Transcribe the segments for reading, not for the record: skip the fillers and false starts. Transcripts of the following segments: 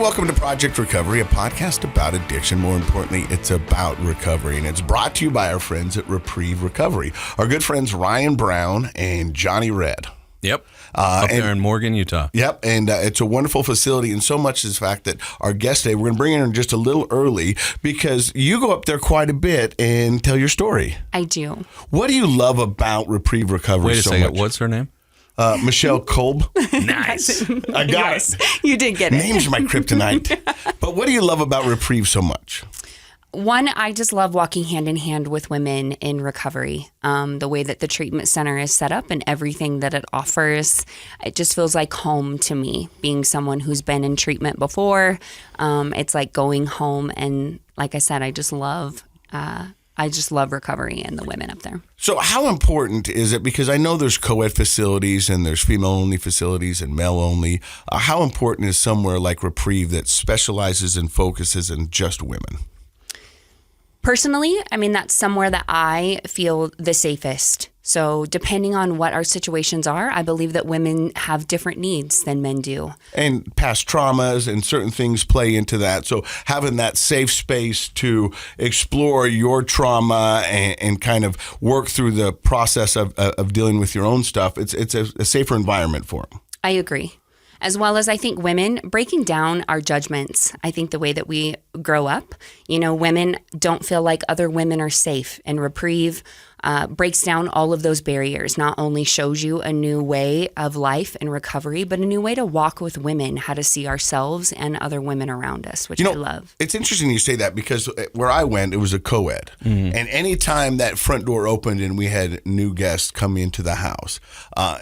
welcome to Project Recovery, a podcast about addiction. More importantly, it's about recovery, and it's brought to you by our friends at Reprieve Recovery. Our good friends Ryan Brown and Johnny Red. Yep. Up there in Morgan, Utah. Yep, and it's a wonderful facility, and so much is the fact that our guest today, we're going to bring in just a little early because you go up there quite a bit and tell your story. I do. What do you love about Reprieve Recovery Wait a so second, much? what's her name? Michelle Kolb. Nice. I got it. You did get it. Names are my kryptonite. But what do you love about Reprieve so much? One, I just love walking hand in hand with women in recovery. The way that the treatment center is set up and everything that it offers, it just feels like home to me. Being someone who's been in treatment before, it's like going home. And like I said, I just love recovery and the women up there. So how important is it? Because I know there's co-ed facilities and there's female-only facilities and male-only. How important is somewhere like Reprieve that specializes and focuses in just women? Personally, I mean, that's somewhere that I feel the safest. So depending on what our situations are, I believe that women have different needs than men do. And past traumas and certain things play into that. So having that safe space to explore your trauma and kind of work through the process of dealing with your own stuff, it's a safer environment for them. I agree. As well as I think women breaking down our judgments. I think the way that we grow up, women don't feel like other women are safe. And Reprieve breaks down all of those barriers, not only shows you a new way of life and recovery, but a new way to walk with women, how to see ourselves and other women around us, which I love. It's interesting you say that because where I went, it was a co-ed. Mm-hmm. And anytime that front door opened and we had new guests come into the house,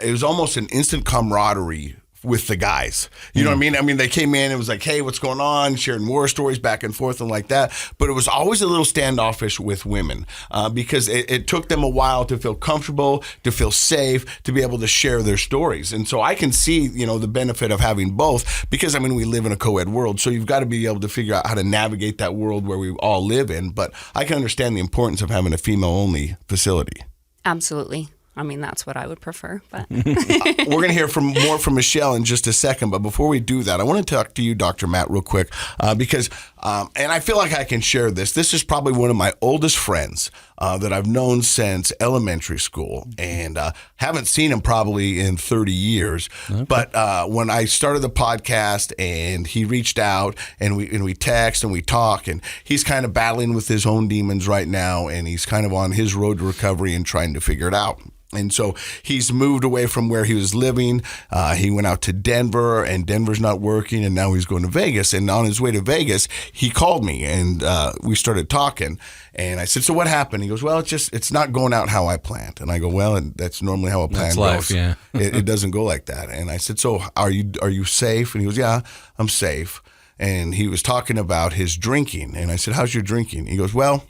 it was almost an instant camaraderie with the guys. You know what I mean? I mean, they came in, it was like, hey, what's going on? Sharing war stories back and forth and like that. But it was always a little standoffish with women because it took them a while to feel comfortable, to feel safe, to be able to share their stories. And so I can see, the benefit of having both because, we live in a co-ed world. So you've got to be able to figure out how to navigate that world where we all live in. But I can understand the importance of having a female-only facility. Absolutely. That's what I would prefer. But we're going to hear more from Michelle in just a second. But before we do that, I want to talk to you, Dr. Matt, real quick, because, and I feel like I can share this. This is probably one of my oldest friends that I've known since elementary school and haven't seen him probably in 30 years. Okay. But when I started the podcast and he reached out and we text and we talk, and he's kind of battling with his own demons right now, and he's kind of on his road to recovery and trying to figure it out. And so he's moved away from where he was living. He went out to Denver, and Denver's not working, and now he's going to Vegas. And on his way to Vegas, he called me, and we started talking. And I said, so what happened? He goes, well, it's not going out how I planned. And I go, well, and that's normally how a plan life, goes. Yeah. It doesn't go like that. And I said, so are you safe? And he goes, yeah, I'm safe. And he was talking about his drinking. And I said, how's your drinking? He goes, well,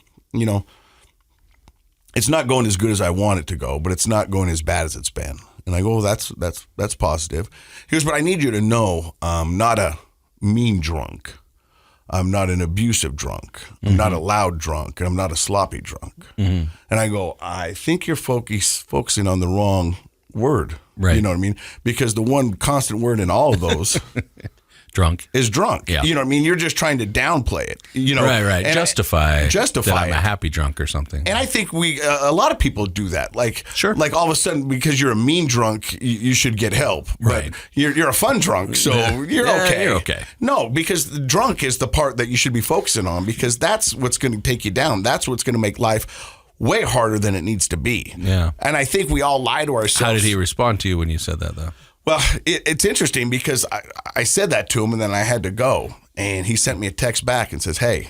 it's not going as good as I want it to go, but it's not going as bad as it's been. And I go, well, that's positive. He goes, but I need you to know I'm not a mean drunk. I'm not an abusive drunk. I'm not a loud drunk, and I'm not a sloppy drunk. Mm-hmm. And I go, I think you're focusing on the wrong word. Right. You know what I mean? Because the one constant word in all of those drunk is drunk. Yeah. You know what I mean? You're just trying to downplay it. Right. And justify that I'm it. a happy drunk or something. And I think a lot of people do that. Like, sure. Like all of a sudden, because you're a mean drunk, you should get help. Right. But you're a fun drunk, so you're okay. You're okay. No, because the drunk is the part that you should be focusing on because that's what's going to take you down. That's what's going to make life way harder than it needs to be. Yeah. And I think we all lie to ourselves. How did he respond to you when you said that, though? Well, it's interesting because I said that to him and then I had to go. And he sent me a text back and says, hey,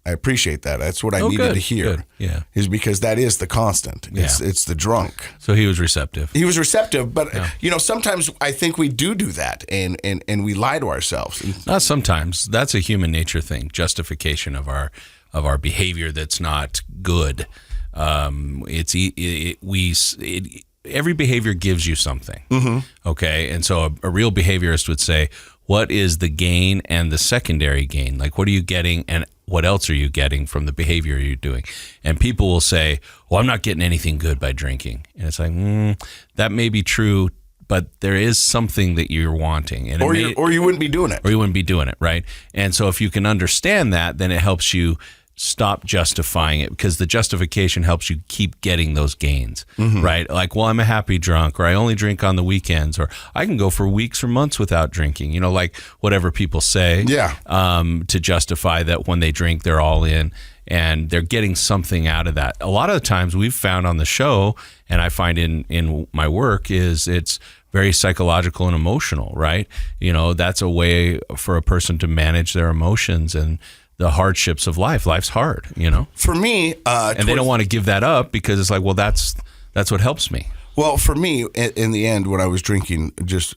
I appreciate that. That's what I needed to hear. Good. Yeah. Is because that is the constant. It's the drunk. So he was receptive. He was receptive, but sometimes I think we do that and we lie to ourselves. Not sometimes. That's a human nature thing. Justification of our behavior that's not good. Every behavior gives you something. Mm-hmm. Okay. And so a real behaviorist would say, what is the gain and the secondary gain? Like, what are you getting and what else are you getting from the behavior you're doing? And people will say, well, I'm not getting anything good by drinking. And it's like, that may be true but there is something that you're wanting, and or you wouldn't be doing it. Or you wouldn't be doing it, right? And so if you can understand that, then it helps you stop justifying it, because the justification helps you keep getting those gains, right? Like, well, I'm a happy drunk, or I only drink on the weekends, or I can go for weeks or months without drinking, like whatever people say, to justify that when they drink, they're all in, and they're getting something out of that. A lot of the times we've found on the show, and I find in my work, is it's very psychological and emotional, right? That's a way for a person to manage their emotions and the hardships of life. Life's hard, For me, and they don't want to give that up, because it's like, well, that's what helps me. Well, for me, in the end, when I was drinking, just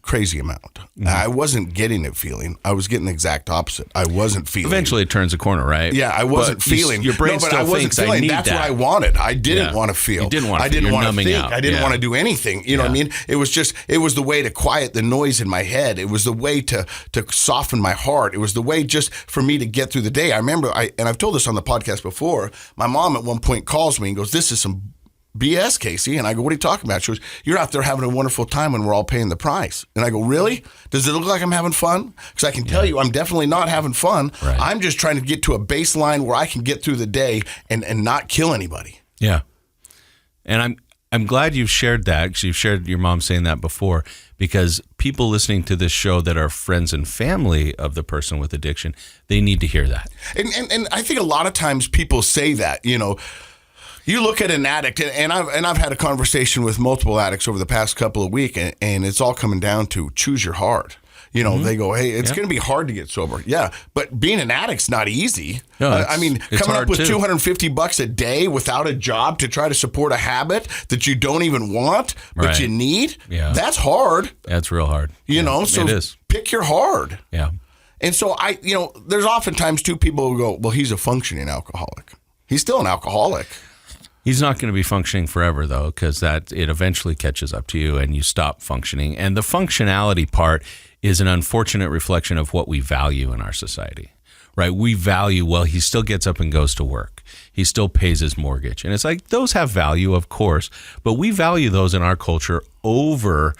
crazy amount. I wasn't getting a feeling. I was getting the exact opposite. I wasn't feeling. Eventually, it turns a corner, right? Yeah, I wasn't feeling. Your brain but I wasn't thinks, I feeling. need That's that. what I wanted. I didn't want to feel. You didn't want to I feel. didn't You're want to numbing think. out. I didn't want to do anything. You know what I mean? It was the way to quiet the noise in my head. It was the way to soften my heart. It was the way just for me to get through the day. I remember, and I've told this on the podcast before, my mom at one point calls me and goes, "This is some BS, Casey." And I go, "What are you talking about?" She goes, "You're out there having a wonderful time when we're all paying the price." And I go, "Really? Does it look like I'm having fun?" Because I can tell you I'm definitely not having fun. Right. I'm just trying to get to a baseline where I can get through the day and not kill anybody. Yeah. And I'm glad you've shared that, because you've shared your mom saying that before, because people listening to this show that are friends and family of the person with addiction, they need to hear that. And I think a lot of times people say that, you look at an addict, and I've had a conversation with multiple addicts over the past couple of weeks, and it's all coming down to choose your heart. They go, "Hey, it's going to be hard to get sober." Yeah, but being an addict's not easy. No, coming up with too. $250 a day without a job to try to support a habit that you don't even want, but Right. you need, Yeah. that's hard. That's real hard. So it is. pick your hard. Yeah. And so there's oftentimes two people who go, "Well, he's a functioning alcoholic." He's still an alcoholic. He's not going to be functioning forever, though, because it eventually catches up to you and you stop functioning. And the functionality part is an unfortunate reflection of what we value in our society, right? We value, well, he still gets up and goes to work. He still pays his mortgage. And it's like, those have value, of course, but we value those in our culture over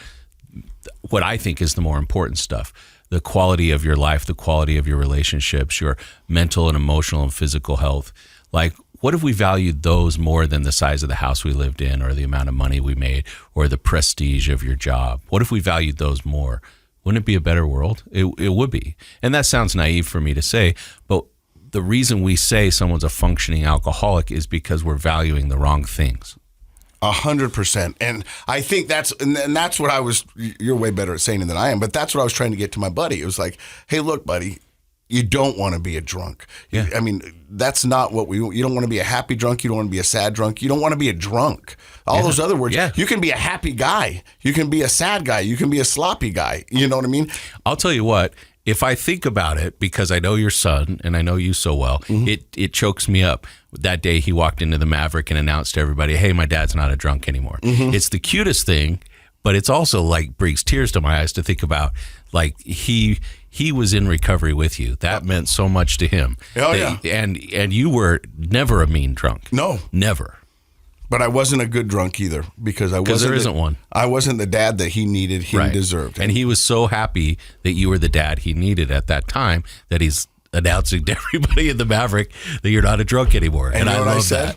what I think is the more important stuff. The quality of your life, the quality of your relationships, your mental and emotional and physical health. Like, what if we valued those more than the size of the house we lived in, or the amount of money we made, or the prestige of your job? What if we valued those more? Wouldn't it be a better world? It would be. And that sounds naive for me to say, but the reason we say someone's a functioning alcoholic is because we're valuing the wrong things. 100%. And I think that's what you're way better at saying it than I am, but that's what I was trying to get to my buddy. It was like, "Hey, look, buddy, you don't want to be a drunk." Yeah. I mean, that's not what you don't want to be a happy drunk. You don't want to be a sad drunk. You don't want to be a drunk. All those other words. Yeah. You can be a happy guy. You can be a sad guy. You can be a sloppy guy. You know what I mean? I'll tell you what, if I think about it, because I know your son and I know you so well, it chokes me up. That day he walked into the Maverick and announced to everybody, "Hey, my dad's not a drunk anymore." It's the cutest thing, but it's also like brings tears to my eyes to think about, like, he was in recovery with you. That meant so much to him. Oh, yeah. And you were never a mean drunk. No. Never. But I wasn't a good drunk either, because there isn't one. I wasn't the dad that he needed, he Right. deserved. And he was so happy that you were the dad he needed at that time that he's announcing to everybody in the Maverick that you're not a drunk anymore. And you know I what love I said? that.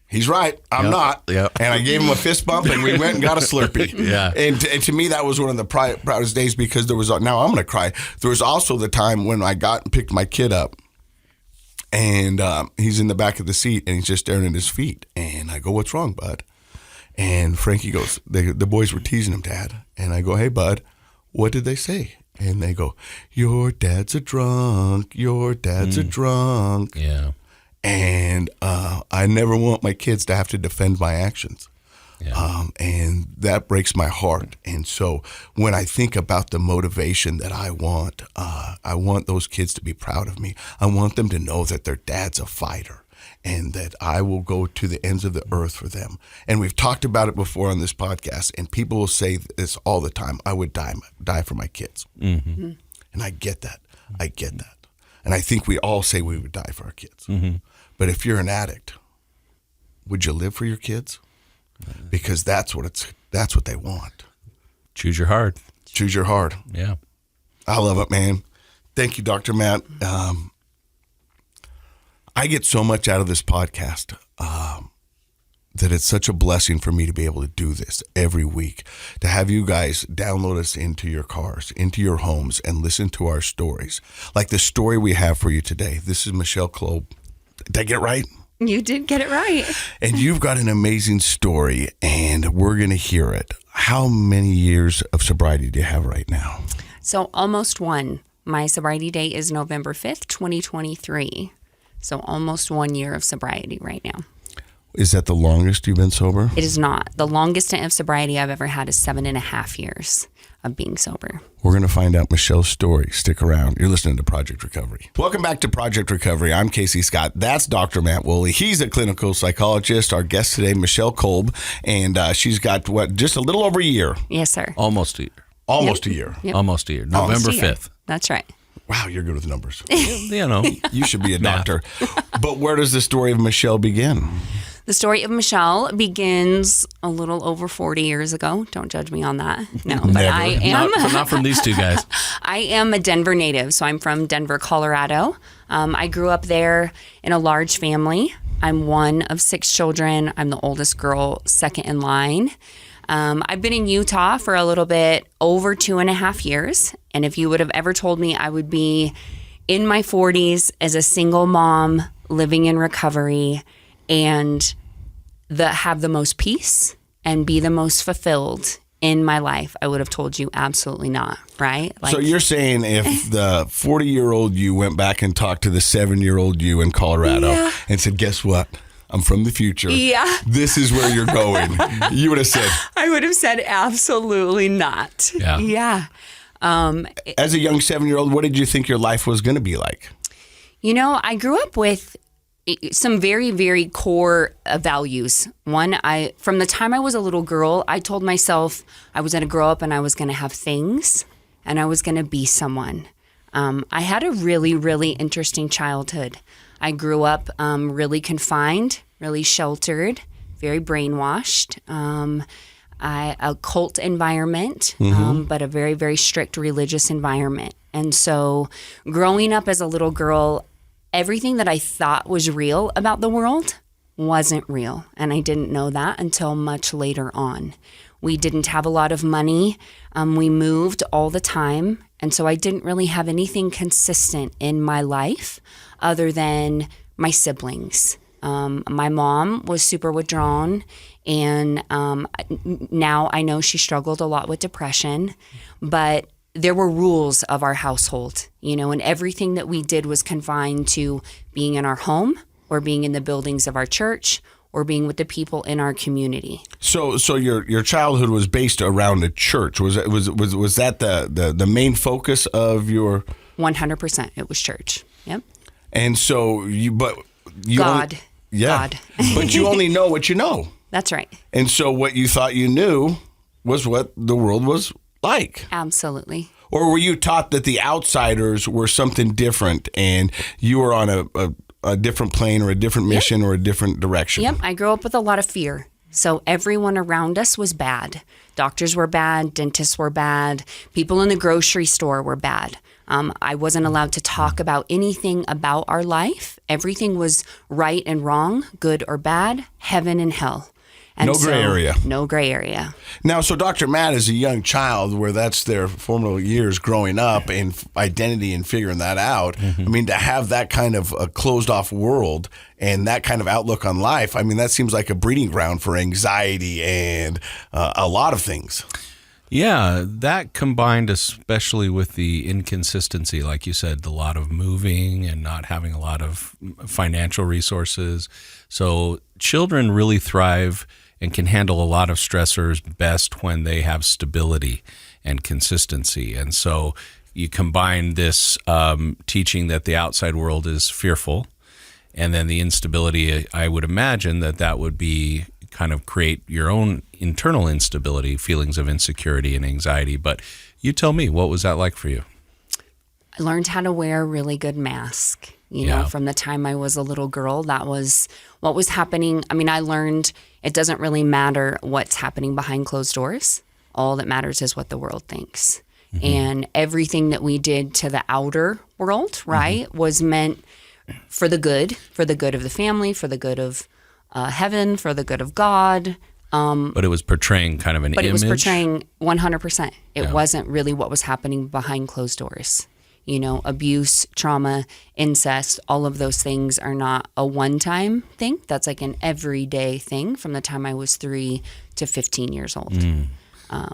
He's right. I'm not. Yep. And I gave him a fist bump, and we went and got a Slurpee. Yeah. And to me, that was one of the proudest days, because there was, now I'm going to cry. There was also the time when I got and picked my kid up, and he's in the back of the seat, and he's just staring at his feet. And I go, "What's wrong, bud?" And Frankie goes, the boys were teasing him, Dad. And I go, "Hey, bud, what did they say?" And they go, "Your dad's a drunk. Your dad's a drunk." Yeah. And I never want my kids to have to defend my actions. Yeah. And that breaks my heart. And so when I think about the motivation that I want those kids to be proud of me. I want them to know that their dad's a fighter, and that I will go to the ends of the earth for them. And we've talked about it before on this podcast, and people will say this all the time: "I would die for my kids." Mm-hmm. And I get that. I get that. And I think we all say we would die for our kids. Mm-hmm. But if you're an addict, would you live for your kids? because that's what they want. Choose your hard. Choose your hard. Yeah. I love it, man. Thank you, Dr. Matt. I get so much out of this podcast that it's such a blessing for me to be able to do this every week, to have you guys download us into your cars, into your homes, and listen to our stories. Like the story we have for you today. This is Michelle Kolb. Did I get it right? You did get it right. And you've got an amazing story, and we're going to hear it. How many years of sobriety do you have right now? So almost one. My sobriety date is November 5th, 2023. So almost 1 year of sobriety right now. Is that the longest you've been sober? It is not. The longest stint of sobriety I've ever had is 7.5 years of being sober. We're going to find out Michelle's story. Stick around. You're listening to Project Recovery. Welcome back to Project Recovery. I'm Casey Scott. That's Dr. Matt Woolley. He's a clinical psychologist. Our guest today, Michelle Kolb, and she's got, just a little over a year. Yes, sir. Almost a year. Almost a year. Yep. Almost a year. November 5th. That's right. Wow, you're good with numbers. You know. You should be a doctor. But where does the story of Michelle begin? The story of Michelle begins a little over 40 years ago. Don't judge me on that. No, but Never. I am. Not from these two guys. I am a Denver native, so I'm from Denver, Colorado. I grew up there in a large family. I'm one of 6 children. I'm the oldest girl, second in line. I've been in Utah for a little bit over 2.5 years. And if you would have ever told me I would be in my 40s as a single mom living in recovery and have the most peace and be the most fulfilled in my life, I would have told you absolutely not, right? So you're saying if the 40-year-old you went back and talked to the 7-year-old you in Colorado and said, guess what? I'm from the future. Yeah. This is where you're going. You would have said. I would have said absolutely not. Yeah. Yeah. As a young 7-year-old, what did you think your life was going to be like? You know, I grew up with some very, very core values. One, from the time I was a little girl, I told myself I was going to grow up and I was going to have things and I was going to be someone. I had a really, really interesting childhood. I grew up really confined, really sheltered, very brainwashed. A cult environment, but a very, very strict religious environment. And so growing up as a little girl, everything that I thought was real about the world wasn't real. And I didn't know that until much later on. We didn't have a lot of money. We moved all the time. And so I didn't really have anything consistent in my life other than my siblings. My mom was super withdrawn, and now I know she struggled a lot with depression, but there were rules of our household, and everything that we did was confined to being in our home or being in the buildings of our church or being with the people in our community. So your childhood was based around a church. Was that the main focus of your? 100%, it was church. Yep. And so God. God. But you only know what you know. That's right. And so what you thought you knew was what the world was like. Absolutely. Or were you taught that the outsiders were something different and you were on a different plane or a different mission or a different direction? Yep. I grew up with a lot of fear. So everyone around us was bad. Doctors were bad. Dentists were bad. People in the grocery store were bad. I wasn't allowed to talk about anything about our life. Everything was right and wrong, good or bad, heaven and hell. And no gray area. No gray area. Now, so Dr. Matt is a young child where that's their formative years growing up and identity and figuring that out. I mean, to have that kind of a closed off world and that kind of outlook on life, I mean, that seems like a breeding ground for anxiety and a lot of things. Yeah, that combined especially with the inconsistency, like you said, a lot of moving and not having a lot of financial resources. So children really thrive and can handle a lot of stressors best when they have stability and consistency. And so you combine this teaching that the outside world is fearful, and then the instability, I would imagine that would be kind of create your own internal instability, feelings of insecurity and anxiety. But you tell me, what was that like for you? I learned how to wear a really good mask. You know, from the time I was a little girl, that was what was happening. I mean, I learned it doesn't really matter what's happening behind closed doors. All that matters is what the world thinks. And everything that we did to the outer world, right, was meant for the good of the family, for the good of heaven, for the good of God. But it was portraying kind of an image. But it was portraying 100%. It wasn't really what was happening behind closed doors. You know, abuse, trauma, incest, all of those things are not a one-time thing. That's like an everyday thing from the time I was 3 to 15 years old.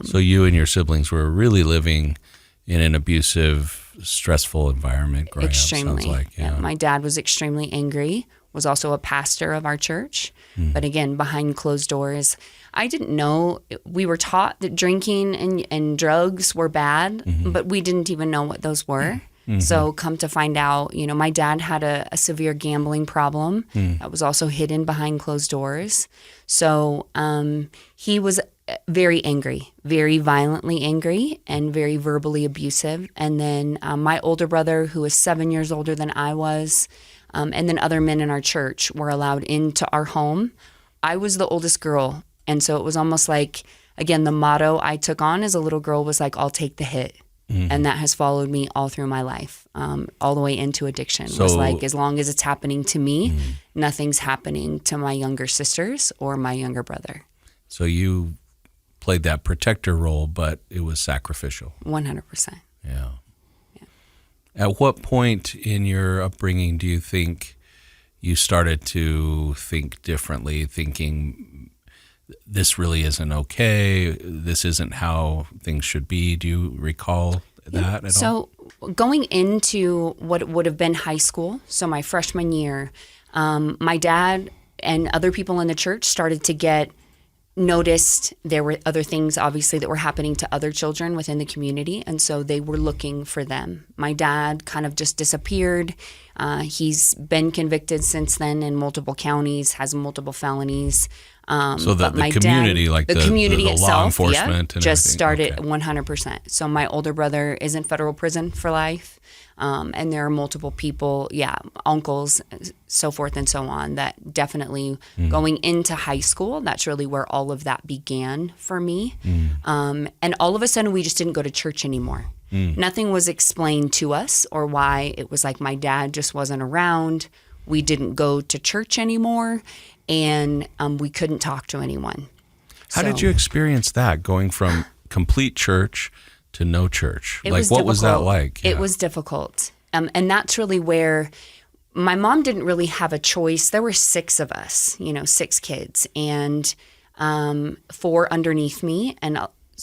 So you and your siblings were really living in an abusive, stressful environment growing Extremely. up, sounds like. Yeah. My dad was extremely angry, was also a pastor of our church. But again, behind closed doors, I didn't know. We were taught that drinking and drugs were bad, but we didn't even know what those were. So come to find out, you know, my dad had a severe gambling problem that was also hidden behind closed doors. So he was very angry, very violently angry, and very verbally abusive. And then my older brother, who was 7 years older than I was, and then other men in our church were allowed into our home. I was the oldest girl. And so it was almost like, again, the motto I took on as a little girl was like, I'll take the hit. And that has followed me all through my life, all the way into addiction. So, was like, as long as it's happening to me, nothing's happening to my younger sisters or my younger brother. So you played that protector role, but it was sacrificial. 100%. Yeah. At what point in your upbringing do you think you started to think differently, thinking this really isn't okay, this isn't how things should be? Do you recall that at all? So going into what would have been high school, so my freshman year, my dad and other people in the church started to get noticed. There were other things, obviously, that were happening to other children within the community, and so they were looking for them. My dad kind of just disappeared. He's been convicted since then in multiple counties, has multiple felonies. So the community, like the community itself, law enforcement, and just everything. started 100%. So my older brother is in federal prison for life. And there are multiple people, uncles, so forth and so on, that definitely going into high school, that's really where all of that began for me. And all of a sudden, we just didn't go to church anymore. Nothing was explained to us or why. It was like my dad just wasn't around. We didn't go to church anymore, and we couldn't talk to anyone. How did you experience that, going from complete church to no church? What was that like? It was difficult. And that's really where my mom didn't really have a choice. There were 6 of us, 6 kids, and 4 underneath me. And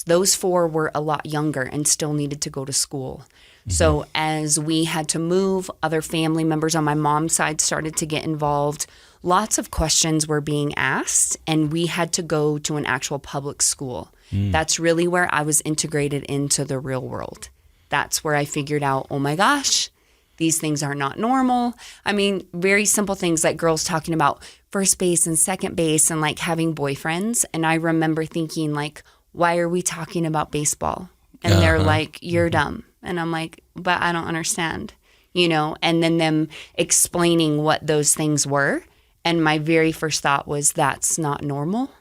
those 4 were a lot younger and still needed to go to school. So as we had to move, other family members on my mom's side started to get involved. Lots of questions were being asked, and we had to go to an actual public school. That's really where I was integrated into the real world. That's where I figured out, oh my gosh, these things are not normal. I mean, very simple things like girls talking about first base and second base and like having boyfriends. And I remember thinking like, why are we talking about baseball? And they're like, you're dumb. And I'm like, but I don't understand, and then them explaining what those things were. And my very first thought was, that's not normal.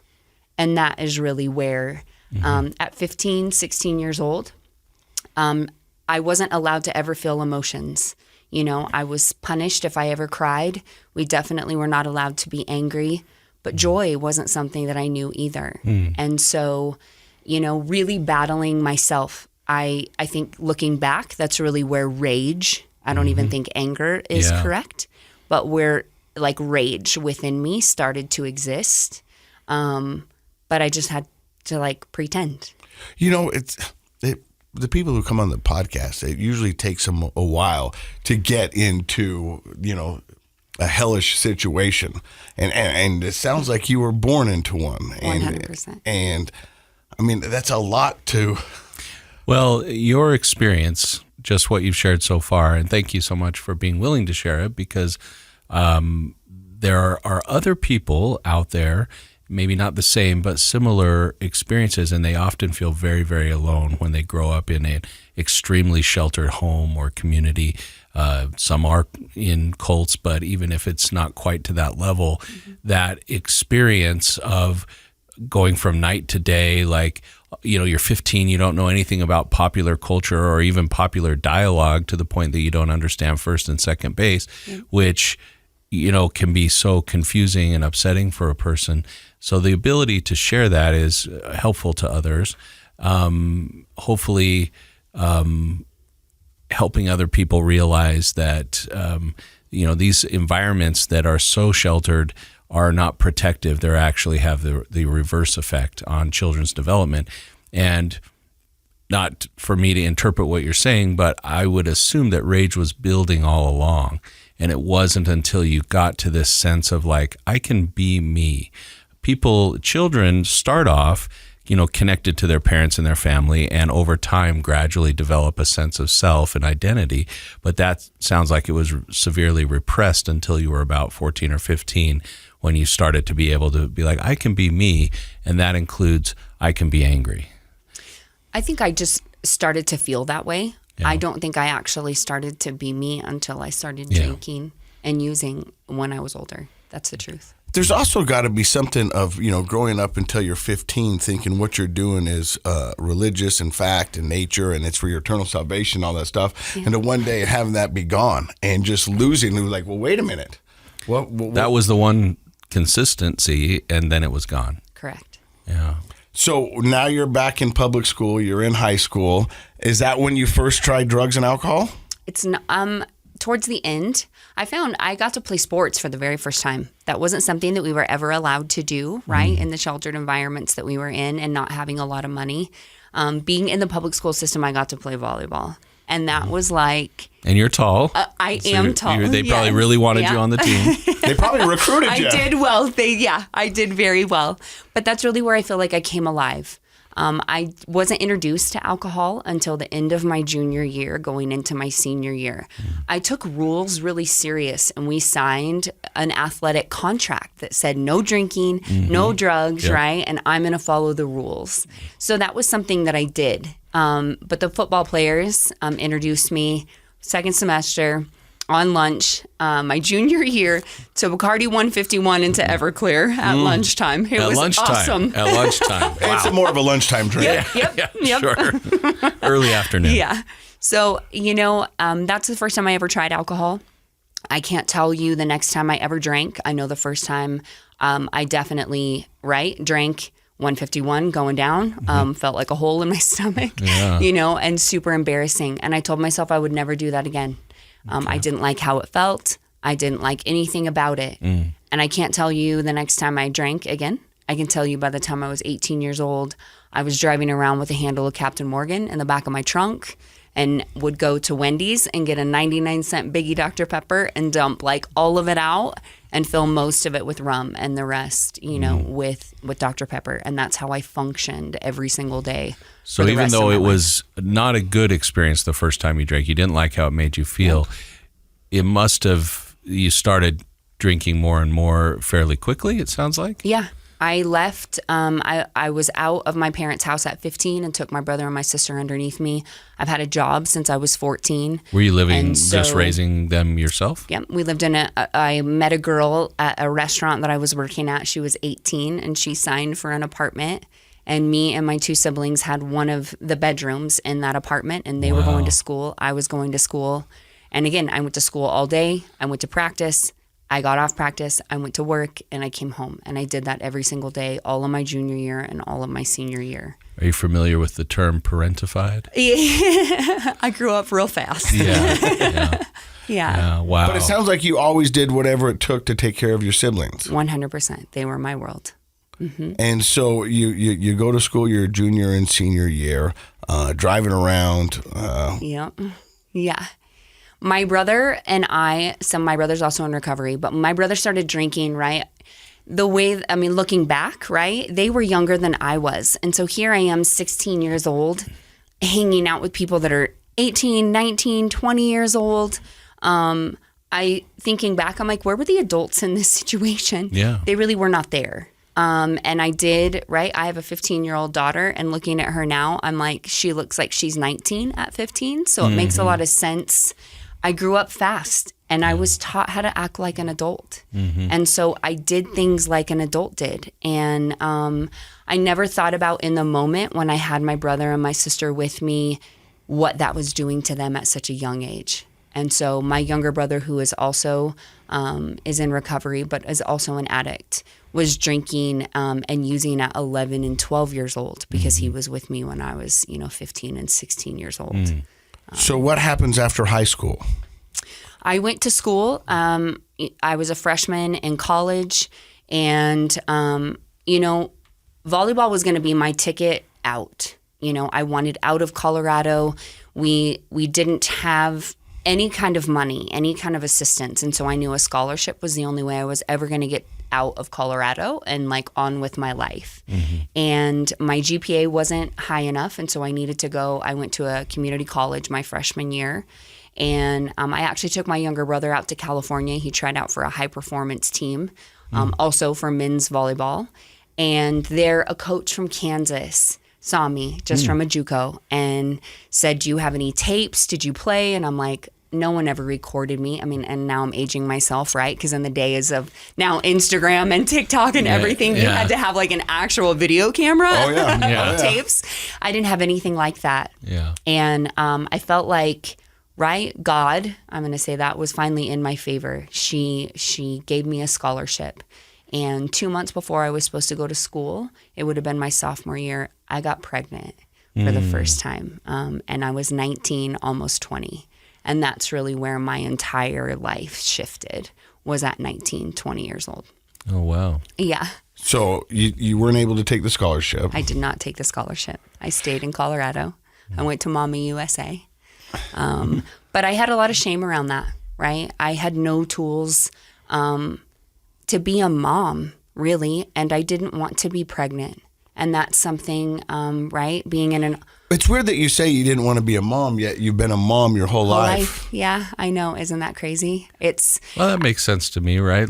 And that is really where, at 15, 16 years old, I wasn't allowed to ever feel emotions. I was punished if I ever cried. We definitely were not allowed to be angry. But joy wasn't something that I knew either. And so, really battling myself. I think looking back, that's really where rage, I don't even think anger is correct, but where like rage within me started to exist. But I just had to like pretend. The people who come on the podcast, it usually takes them a while to get into, a hellish situation. And it sounds like you were born into one. 100%. And I mean, that's a lot to... Well, your experience, just what you've shared so far, and thank you so much for being willing to share it, because there are other people out there, maybe not the same, but similar experiences, and they often feel very, very alone when they grow up in an extremely sheltered home or community. Some are in cults, but even if it's not quite to that level, that experience of going from night to day, like, you're 15, you don't know anything about popular culture or even popular dialogue to the point that you don't understand first and second base, which, can be so confusing and upsetting for a person. So the ability to share that is helpful to others. Hopefully, helping other people realize that, these environments that are so sheltered are not protective. They actually have the reverse effect on children's development. And not for me to interpret what you're saying, but I would assume that rage was building all along. And it wasn't until you got to this sense of like, I can be me. Children start off, connected to their parents and their family, and over time gradually develop a sense of self and identity. But that sounds like it was severely repressed until you were about 14 or 15, when you started to be able to be like, I can be me, and that includes I can be angry. I think I just started to feel that way. Yeah. I don't think I actually started to be me until I started drinking and using when I was older. That's the truth. There's also got to be something of, growing up until you're 15, thinking what you're doing is religious in fact and nature, and it's for your eternal salvation, all that stuff. Yeah. And then one day having that be gone and just losing, like, well, wait a minute. What? That was the one consistency, and then it was gone. Correct. Yeah. So now you're back in public school, you're in high school. Is that when you first tried drugs and alcohol? It's towards the end. I found I got to play sports for the very first time. That wasn't something that we were ever allowed to do, right? In the sheltered environments that we were in and not having a lot of money. Being in the public school system, I got to play volleyball. And that was like... And you're tall. I am tall. They probably really wanted you on the team. They probably recruited you. I did well. I did very well. But that's really where I feel like I came alive. I wasn't introduced to alcohol until the end of my junior year, going into my senior year. I took rules really serious, and we signed an athletic contract that said no drinking, no drugs, right? And I'm going to follow the rules. So that was something that I did. But the football players introduced me second semester on lunch, my junior year, to Bacardi 151 into Everclear at lunchtime. It was awesome. At lunchtime. Wow. It's more of a lunchtime drink. Yep. Sure. Early afternoon. Yeah. So, that's the first time I ever tried alcohol. I can't tell you the next time I ever drank. I know the first time I definitely, drank 151 going down, felt like a hole in my stomach, and super embarrassing. And I told myself I would never do that again. I didn't like how it felt. I didn't like anything about it. And I can't tell you the next time I drank again. I can tell you by the time I was 18 years old, I was driving around with a handle of Captain Morgan in the back of my trunk and would go to Wendy's and get a 99-cent Biggie Dr. Pepper and dump like all of it out and fill most of it with rum and the rest, with Dr. Pepper. And that's how I functioned every single day. So even though it was not a good experience the first time you drank, you didn't like how it made you feel, it must have, you started drinking more and more fairly quickly, it sounds like? Yeah. I left, I was out of my parents' house at 15 and took my brother and my sister underneath me. I've had a job since I was 14. Were you living, just raising them yourself? Yeah, we lived in I met a girl at a restaurant that I was working at. She was 18 and she signed for an apartment. And me and my two siblings had one of the bedrooms in that apartment, and they were going to school. I was going to school. And again, I went to school all day. I went to practice. I got off practice, I went to work, and I came home. And I did that every single day, all of my junior year and all of my senior year. Are you familiar with the term parentified? Yeah, I grew up real fast. Yeah. Wow. But it sounds like you always did whatever it took to take care of your siblings. 100%. They were my world. Mm-hmm. And so you go to school your junior and senior year, driving around. Yeah. My brother and my brother's also in recovery, but my brother started drinking, right? Looking back, right? They were younger than I was. And so here I am, 16 years old, hanging out with people that are 18, 19, 20 years old. Thinking back, I'm like, where were the adults in this situation? Yeah. They really were not there. And I did, right? I have a 15-year-old daughter, and looking at her now, I'm like, she looks like she's 19 at 15. So it makes a lot of sense. I grew up fast, and I was taught how to act like an adult. And so I did things like an adult did. And I never thought about in the moment when I had my brother and my sister with me, what that was doing to them at such a young age. And so my younger brother, who is also is in recovery, but is also an addict, was drinking and using at 11 and 12 years old because he was with me when I was, 15 and 16 years old. So what happens after high school? I went to school. I was a freshman in college, and, volleyball was going to be my ticket out. I wanted out of Colorado. We didn't have any kind of money, any kind of assistance. And so I knew a scholarship was the only way I was ever going to get out of Colorado and on with my life. And my GPA wasn't high enough. And so I needed to go. I went to a community college my freshman year. And I actually took my younger brother out to California. He tried out for a high performance team, also for men's volleyball. And there, a coach from Kansas saw me just from a JUCO and said, "Do you have any tapes? Did you play?" And I'm like, no one ever recorded me. I mean, and now I'm aging myself, right? Because in the days of now Instagram and TikTok and everything, you had to have an actual video camera. Oh, yeah. Tapes. I didn't have anything like that. Yeah. And I felt like, right, God, I'm going to say that, was finally in my favor. She gave me a scholarship. And 2 months before I was supposed to go to school, it would have been my sophomore year, I got pregnant for the first time. And I was 19, almost 20. And that's really where my entire life shifted, was at 19, 20 years old. Oh, wow. Yeah. So you weren't able to take the scholarship. I did not take the scholarship. I stayed in Colorado. I went to Mama USA. But I had a lot of shame around that, right? I had no tools to be a mom, really, and I didn't want to be pregnant. And that's something, right, being in an... It's weird that you say you didn't want to be a mom, yet you've been a mom your whole life. Yeah, I know. Isn't that crazy? Well, that makes sense to me, right?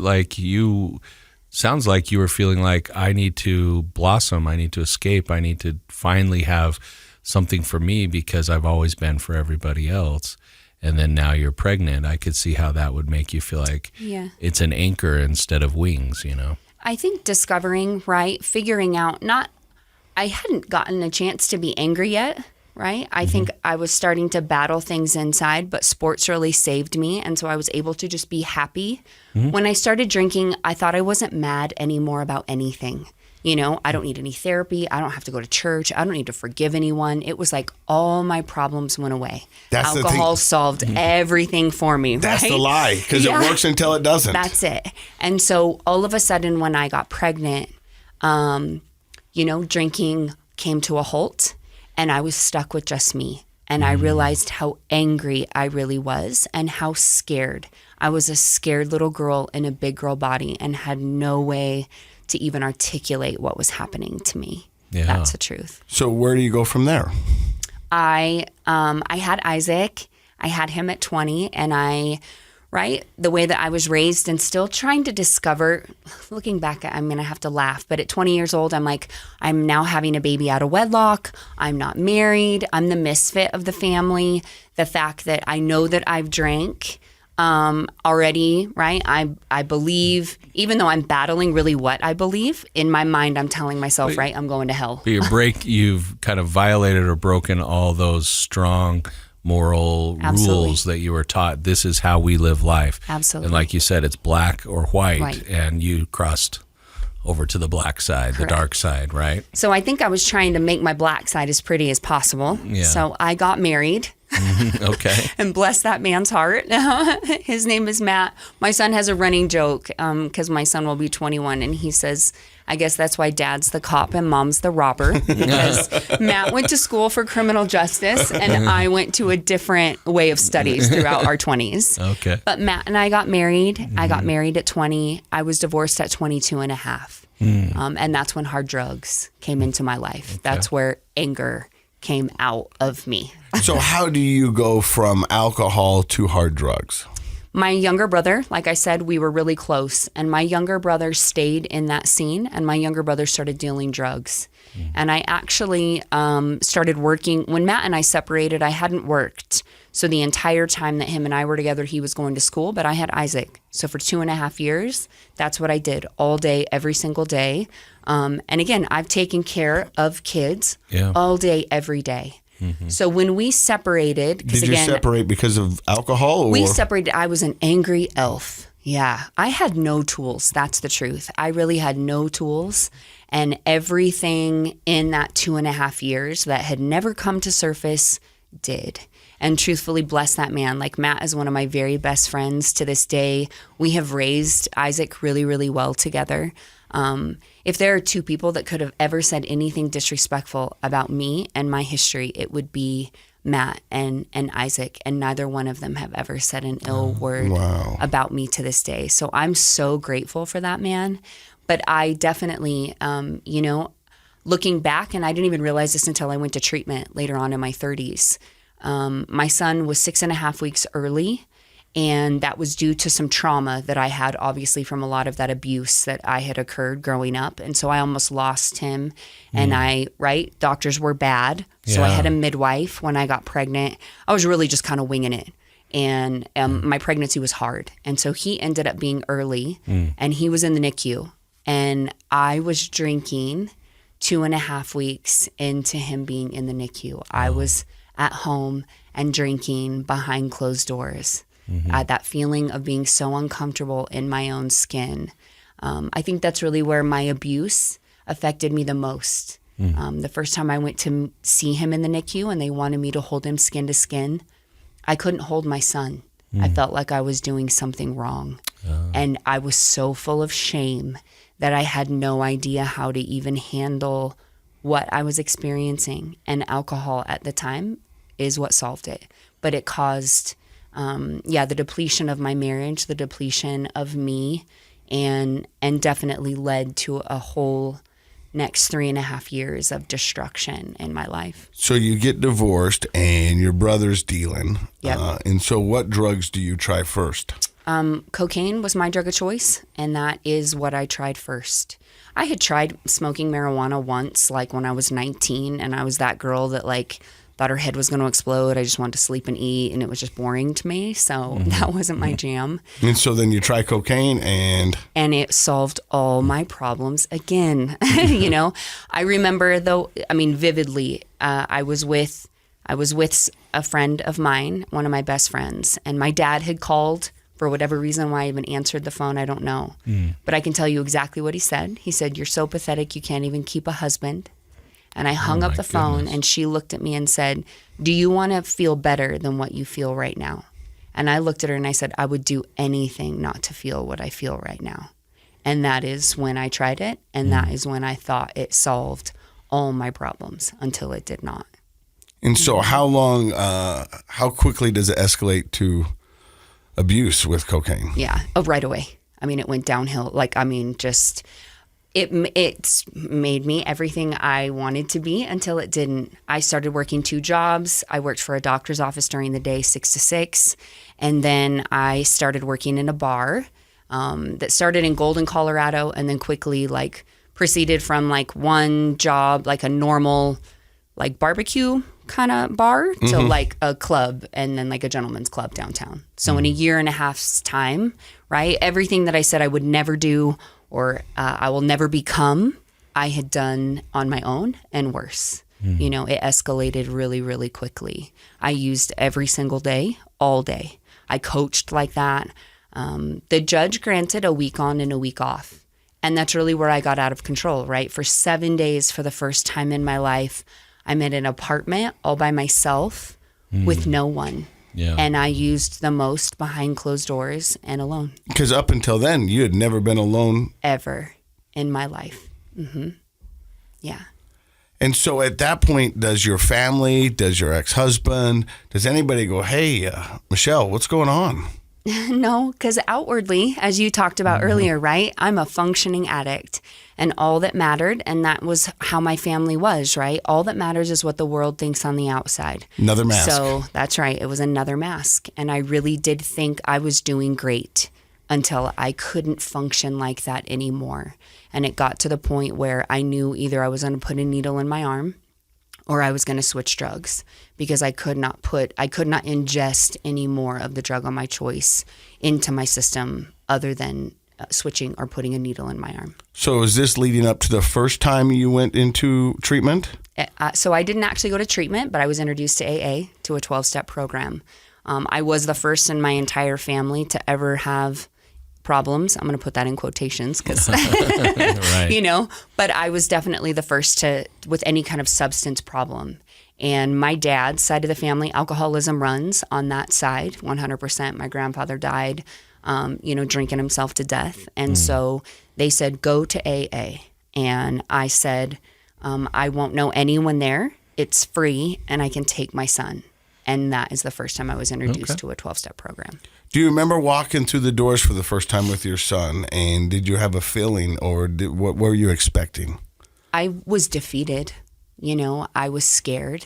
Sounds like you were feeling like, I need to blossom, I need to escape, I need to finally have something for me because I've always been for everybody else. And then now you're pregnant. I could see how that would make you feel like it's an anchor instead of wings, I think discovering, right, figuring out, I hadn't gotten a chance to be angry yet, right? I think I was starting to battle things inside, but sports really saved me. And so I was able to just be happy. When I started drinking, I thought I wasn't mad anymore about anything. I don't need any therapy. I don't have to go to church. I don't need to forgive anyone. It was like all my problems went away. That's Alcohol solved everything for me, right? That's the lie, because it works until it doesn't. That's it. And so all of a sudden when I got pregnant, drinking came to a halt, and I was stuck with just me. And I realized how angry I really was and how scared. I was a scared little girl in a big girl body and had no way to even articulate what was happening to me. Yeah. That's the truth. So where do you go from there? I had Isaac. I had him at 20, and the way that I was raised and still trying to discover, looking back, I'm going to have to laugh, but at 20 years old, I'm like, I'm now having a baby out of wedlock. I'm not married. I'm the misfit of the family. The fact that I know that I've drank already, right? I believe, even though I'm battling really what I believe, in my mind, I'm telling myself, right, I'm going to hell. You've kind of violated or broken all those strong moral rules that you were taught. This is how we live life. Absolutely. And like you said, it's black or white. Right. And you crossed over to the black side, Correct. The dark side, right? So I think I was trying to make my black side as pretty as possible. Yeah. So I got married. Okay. And bless that man's heart. His name is Matt. My son has a running joke because my son will be 21, and he says, I guess that's why dad's the cop and mom's the robber, because Matt went to school for criminal justice and I went to a different way of studies throughout our 20s. Okay. But Matt and I got married. I got married at 20. I was divorced at 22 and a half. And that's when hard drugs came into my life. Okay. That's where anger came out of me. So how do you go from alcohol to hard drugs? My younger brother, like I said, we were really close. And my younger brother stayed in that scene, and my younger brother started dealing drugs. And I actually started working. When Matt and I separated, I hadn't worked. So the entire time that him and I were together, he was going to school, but I had Isaac. So for 2.5 years, that's what I did all day, every single day. And again, I've taken care of kids all day, every day. So when we separated, did you separate because of alcohol? Or? We separated. I was an angry elf. Yeah, I had no tools. That's the truth. I really had no tools, and everything in that 2.5 years that had never come to surface did. And truthfully, bless that man. Like, Matt is one of my very best friends to this day. We have raised Isaac really, really well together. If there are two people that could have ever said anything disrespectful about me and my history, it would be Matt and Isaac, and neither one of them have ever said an ill word about me to this day. So I'm so grateful for that man. But I definitely, looking back, and I didn't even realize this until I went to treatment later on in my 30s. My son was 6.5 weeks early. And that was due to some trauma that I had, obviously, from a lot of that abuse that I had occurred growing up. And so I almost lost him. And doctors were bad. So I had a midwife when I got pregnant. I was really just kind of winging it. And my pregnancy was hard. And so he ended up being early, and he was in the NICU. And I was drinking 2.5 weeks into him being in the NICU. I was at home and drinking behind closed doors. That feeling of being so uncomfortable in my own skin. I think that's really where my abuse affected me the most. The first time I went to see him in the NICU and they wanted me to hold him skin to skin, I couldn't hold my son. I felt like I was doing something wrong. And I was so full of shame that I had no idea how to even handle what I was experiencing. And alcohol at the time is what solved it. But it caused... the depletion of my marriage, the depletion of me, and definitely led to a whole next 3.5 years of destruction in my life. So you get divorced and your brother's dealing. Yep. And so what drugs do you try first? Cocaine was my drug of choice, and that is what I tried first. I had tried smoking marijuana once, like when I was 19, and I was that girl that thought her head was going to explode. I just wanted to sleep and eat, and it was just boring to me. So that wasn't my jam. And so then you try cocaine and it solved all my problems again. I remember vividly, I was with a friend of mine, one of my best friends, and my dad had called for whatever reason. Why I even answered the phone, I don't know. But I can tell you exactly what he said. He said, "You're so pathetic, you can't even keep a husband." And I hung up the phone, and she looked at me and said, "Do you want to feel better than what you feel right now?" And I looked at her and I said, "I would do anything not to feel what I feel right now." And that is when I tried it. And that is when I thought it solved all my problems, until it did not. And so how quickly does it escalate to abuse with cocaine? Yeah. Oh, right away. It went downhill. It made me everything I wanted to be until it didn't. I started working 2 jobs. I worked for a doctor's office during the day, 6 to 6. And then I started working in a bar that started in Golden, Colorado, and then quickly proceeded from one job, a normal barbecue kind of bar to a club, and then a gentleman's club downtown. So in a 1.5 years' time, right, everything that I said I would never do or I will never become, I had done on my own, and worse. It escalated really, really quickly. I used every single day, all day. I coached like that. The judge granted a week on and a week off. And that's really where I got out of control, right? For 7 days, for the first time in my life, I'm in an apartment all by myself with no one. Yeah. And I used the most behind closed doors and alone. Because up until then, you had never been alone. Ever in my life. Yeah. And so at that point, does your family, does your ex-husband, does anybody go, "Hey, Michelle, what's going on?" No, because outwardly, as you talked about earlier, right? I'm a functioning addict, and all that mattered, and that was how my family was, right? All that matters is what the world thinks on the outside. Another mask. So that's right. It was another mask. And I really did think I was doing great until I couldn't function like that anymore. And it got to the point where I knew either I was going to put a needle in my arm or I was going to switch drugs, because I could not ingest any more of the drug of my choice into my system other than switching or putting a needle in my arm. So is this leading up to the first time you went into treatment? So I didn't actually go to treatment, but I was introduced to AA, to a 12-step program. I was the first in my entire family to ever have problems. I'm going to put that in quotations because, Right. but I was definitely the first with any kind of substance problem. And my dad's side of the family, alcoholism runs on that side, 100%. My grandfather died, drinking himself to death. And so they said, go to AA. And I said, I won't know anyone there. It's free and I can take my son. And that is the first time I was introduced to a 12-step program. Do you remember walking through the doors for the first time with your son, and did you have a feeling, or what were you expecting? I was defeated. I was scared.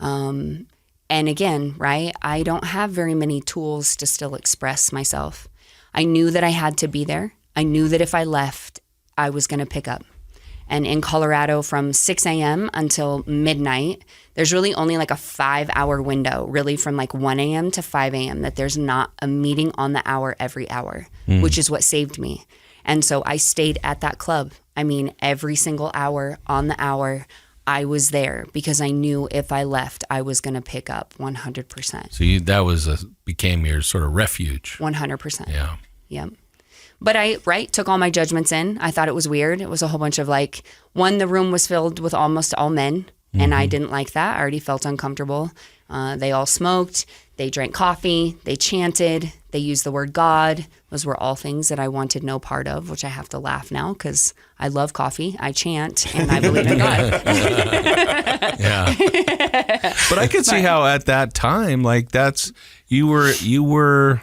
And again, right, I don't have very many tools to still express myself. I knew that I had to be there. I knew that if I left, I was going to pick up. And in Colorado, from 6 a.m. until midnight, there's really only like a 5-hour window, really from like 1 a.m. to 5 a.m. that there's not a meeting on the hour every hour, which is what saved me. And so I stayed at that club. I mean, every single hour on the hour, I was there because I knew if I left, I was going to pick up 100%. So that became your sort of refuge. 100%. Yeah. Yep. But I took all my judgments in. I thought it was weird. It was a whole bunch of the room was filled with almost all men, and I didn't like that. I already felt uncomfortable. They all smoked. They drank coffee. They chanted. They used the word God. Those were all things that I wanted no part of, which I have to laugh now because I love coffee. I chant, and I believe in God. Yeah. But I could see how at that time, you were,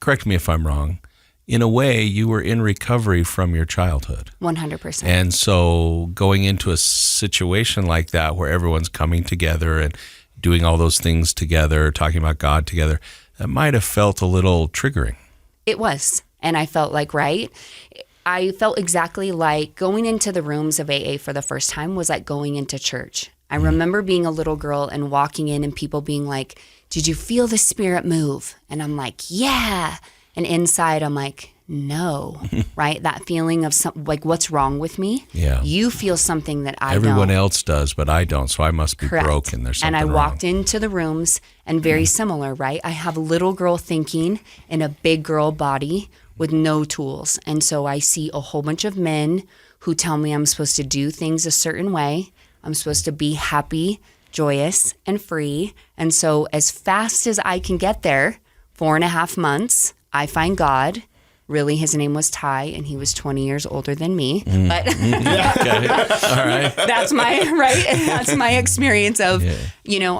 correct me if I'm wrong, in a way, you were in recovery from your childhood. 100%. And so going into a situation like that where everyone's coming together and doing all those things together, talking about God together, that might have felt a little triggering. It was. And I felt I felt exactly like going into the rooms of AA for the first time was like going into church. I remember being a little girl and walking in and people being like, did you feel the Spirit move? And I'm like, yeah. And inside, I'm like, no, right? That feeling of what's wrong with me? Yeah. You feel something that I don't. Everyone else does, but I don't, so I must be Correct. broken. There's something And I wrong. walked into the rooms, and very similar, right? I have little girl thinking in a big girl body with no tools. And so I see a whole bunch of men who tell me I'm supposed to do things a certain way. I'm supposed to be happy, joyous, and free. And so as fast as I can get there, 4.5 months, I find God. Really, his name was Ty, and he was 20 years older than me. But Okay. All right. that's my experience of,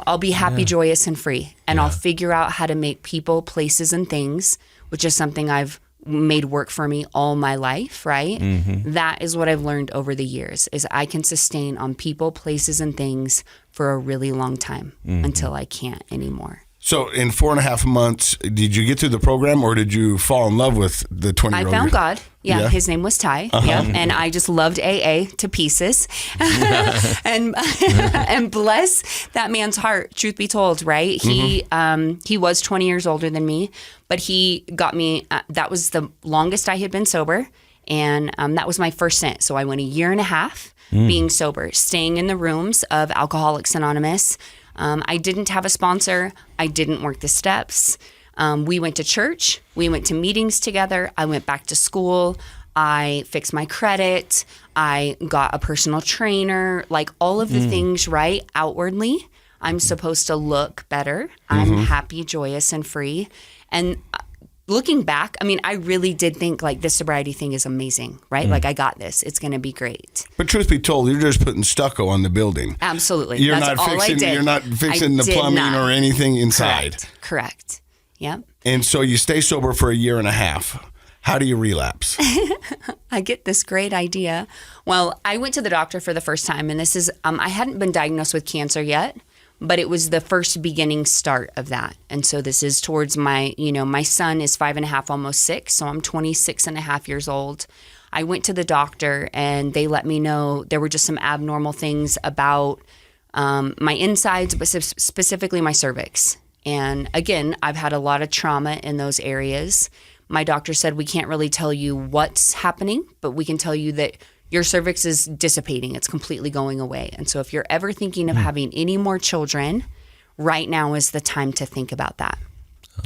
I'll be happy, joyous, and free. And I'll figure out how to make people, places, and things, which is something I've made work for me all my life, right? That is what I've learned over the years, is I can sustain on people, places, and things for a really long time until I can't anymore. So in 4.5 months, did you get through the program, or did you fall in love with the 20-year-old? I found God. Yeah, Yeah. his name was Ty. Yeah, and I just loved AA to pieces, and bless that man's heart. Truth be told, right? He was 20 years older than me, but he got me. That was the longest I had been sober, and that was my first stint. So I went 1.5 years being sober, staying in the rooms of Alcoholics Anonymous. I didn't have a sponsor. I didn't work the steps. We went to church. We went to meetings together. I went back to school. I fixed my credit. I got a personal trainer, like all of the things, right? Outwardly, I'm supposed to look better. I'm happy, joyous, and free. And looking back, I mean, I really did think this sobriety thing is amazing, right? Like, I got this. It's going to be great. But truth be told, you're just putting stucco on the building. Absolutely. You're That's not all fixing. I did. You're not fixing I the did plumbing not. or anything inside. Correct. Yep. And so you stay sober for a year and a half. How do you relapse? I get this great idea. Well, I went to the doctor for the first time, and this is, I hadn't been diagnosed with cancer yet, but it was the first beginning start of that. And so this is towards my son is 5.5, almost 6. So I'm 26.5 years old. I went to the doctor and they let me know there were just some abnormal things about my insides, but specifically my cervix. And again, I've had a lot of trauma in those areas. My doctor said, we can't really tell you what's happening, but we can tell you that your cervix is dissipating. It's completely going away. And so if you're ever thinking of having any more children, right now is the time to think about that.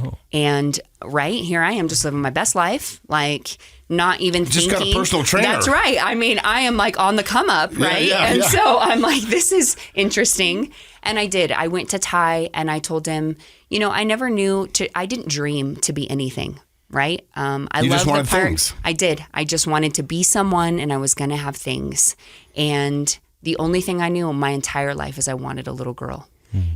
Oh. And right here I am just living my best life, like not even just thinking. Got a personal trainer. That's right. I mean, I am like on the come up, right? And so I'm like, this is interesting. And I did. I went to Ty and I told him, I never I didn't dream to be anything. Right. You just wanted things. I did. I just wanted to be someone and I was going to have things. And the only thing I knew my entire life is I wanted a little girl.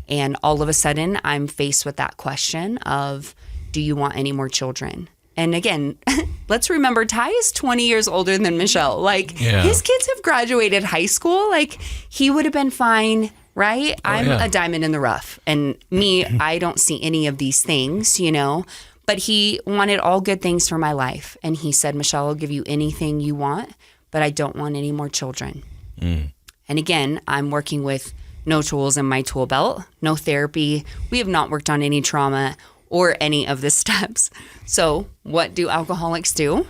And all of a sudden I'm faced with that question of, do you want any more children? And again, let's remember Ty is 20 years older than Michelle. Like his kids have graduated high school. Like he would have been fine. Right. I'm a diamond in the rough. And me, I don't see any of these things, But he wanted all good things for my life. And he said, Michelle, I'll give you anything you want, but I don't want any more children. And again, I'm working with no tools in my tool belt, no therapy. We have not worked on any trauma or any of the steps. So what do alcoholics do?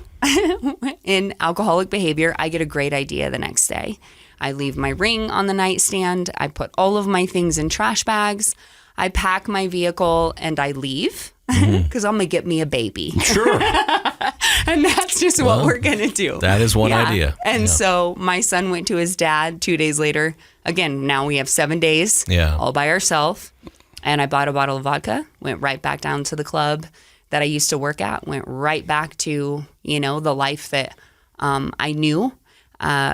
In alcoholic behavior, I get a great idea the next day. I leave my ring on the nightstand. I put all of my things in trash bags. I pack my vehicle and I leave. Because I'm going to get me a baby. Sure. And that's just what we're going to do. That is one idea. And so my son went to his dad 2 days later. Again, now we have 7 days all by ourselves. And I bought a bottle of vodka, went right back down to the club that I used to work at, went right back to, the life that I knew.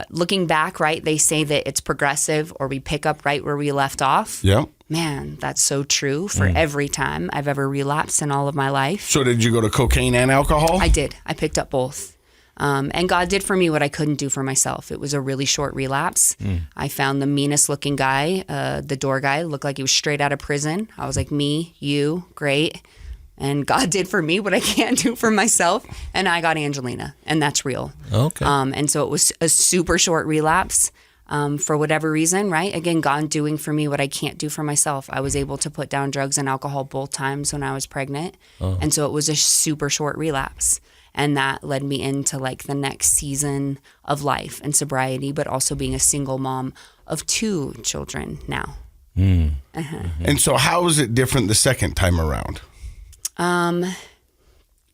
Looking back, right, they say that it's progressive or we pick up right where we left off. Yeah. Man, that's so true for every time I've ever relapsed in all of my life. So did you go to cocaine and alcohol? I did. I picked up both. And God did for me what I couldn't do for myself. It was a really short relapse. I found the meanest looking guy, the door guy, looked like he was straight out of prison. I was like, me, you, great. And God did for me what I can't do for myself. And I got Angelina, and that's real. Okay. And so it was a super short relapse. For whatever reason, right? Again, God doing for me what I can't do for myself. I was able to put down drugs and alcohol both times when I was pregnant. And so it was a super short relapse. And that led me into like the next season of life and sobriety, but also being a single mom of 2 children now. And so how is it different the second time around?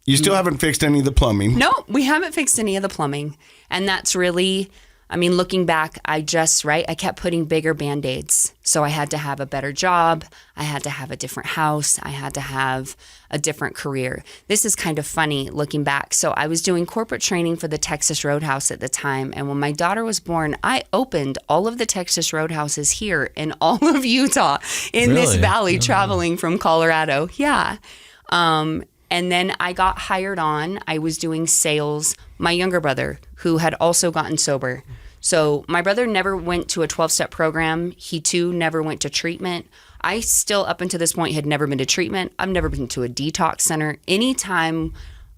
You still haven't fixed any of the plumbing. No, we haven't fixed any of the plumbing. And that's really, looking back, I kept putting bigger Band-Aids. So I had to have a better job. I had to have a different house. I had to have a different career. This is kind of funny looking back. So I was doing corporate training for the Texas Roadhouse at the time. And when my daughter was born, I opened all of the Texas Roadhouses here in all of Utah in this valley, traveling from Colorado. Yeah. And then I got hired on. I was doing sales. My younger brother, who had also gotten sober. So my brother never went to a 12-step program. He too never went to treatment. I still, up until this point, had never been to treatment. I've never been to a detox center. Anytime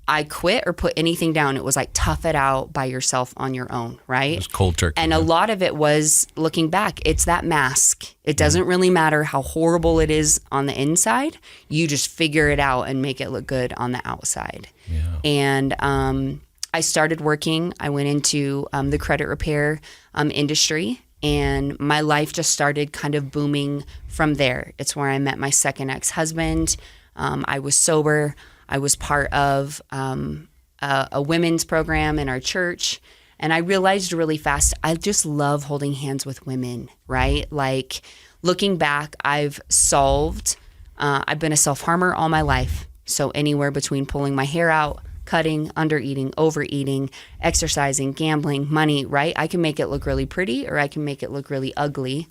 I quit or put anything down, it was like tough it out by yourself on your own, right? It's cold turkey. And a lot of it was, looking back, it's that mask. It doesn't really matter how horrible it is on the inside. You just figure it out and make it look good on the outside. Yeah. And I started working. I went into the credit repair industry, and my life just started kind of booming from there. It's where I met my second ex-husband. I was sober. I was part of a women's program in our church. And I realized really fast, I just love holding hands with women, right? Like looking back, I've been a self-harmer all my life. So anywhere between pulling my hair out, cutting, undereating, overeating, exercising, gambling, money, right? I can make it look really pretty or I can make it look really ugly.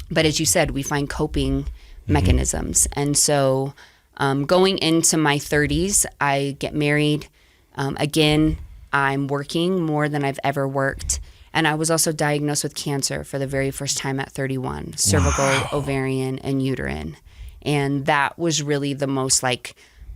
But as you said, we find coping mechanisms. And so Going into my 30s, I get married. Again, I'm working more than I've ever worked. And I was also diagnosed with cancer for the very first time at 31, cervical, ovarian, and uterine. And that was really the most like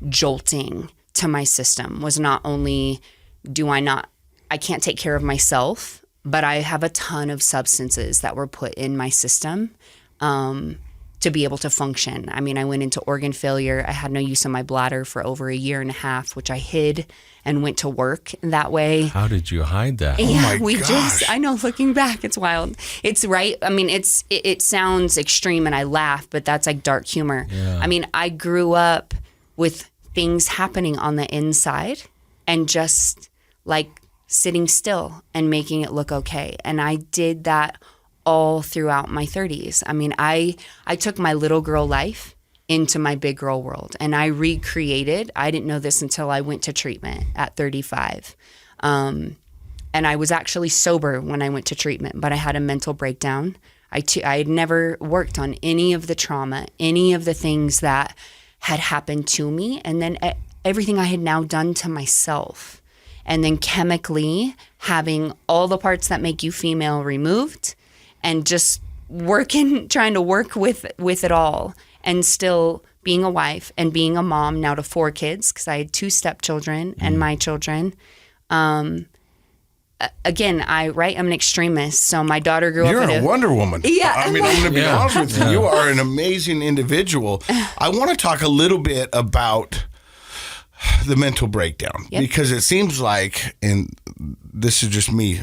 jolting to my system, was not only I can't take care of myself, but I have a ton of substances that were put in my system to be able to function. I mean, I went into organ failure. I had no use of my bladder for over a year and a half, which I hid and went to work that way. How did you hide that? Yeah, my gosh. I know, looking back, it's wild. It's right. I mean, it sounds extreme and I laugh, but that's like dark humor. Yeah. I mean, I grew up with things happening on the inside and just like sitting still and making it look okay. And I did that all throughout my 30s. I mean, I took my little girl life into my big girl world, and I recreated. I didn't know this until I went to treatment at 35. And I was actually sober when I went to treatment, but I had a mental breakdown. I had never worked on any of the trauma, any of the things that had happened to me, and then everything I had now done to myself. And then chemically having all the parts that make you female removed, and just trying to work with it all, and still being a wife and being a mom now to 4 kids, because I had 2 stepchildren and my children. Again, I'm an extremist. So my daughter grew You're up a Wonder Woman. Yeah. I mean, I'm going to be honest with you. You are an amazing individual. I want to talk a little bit about the mental breakdown, because it seems like, and this is just me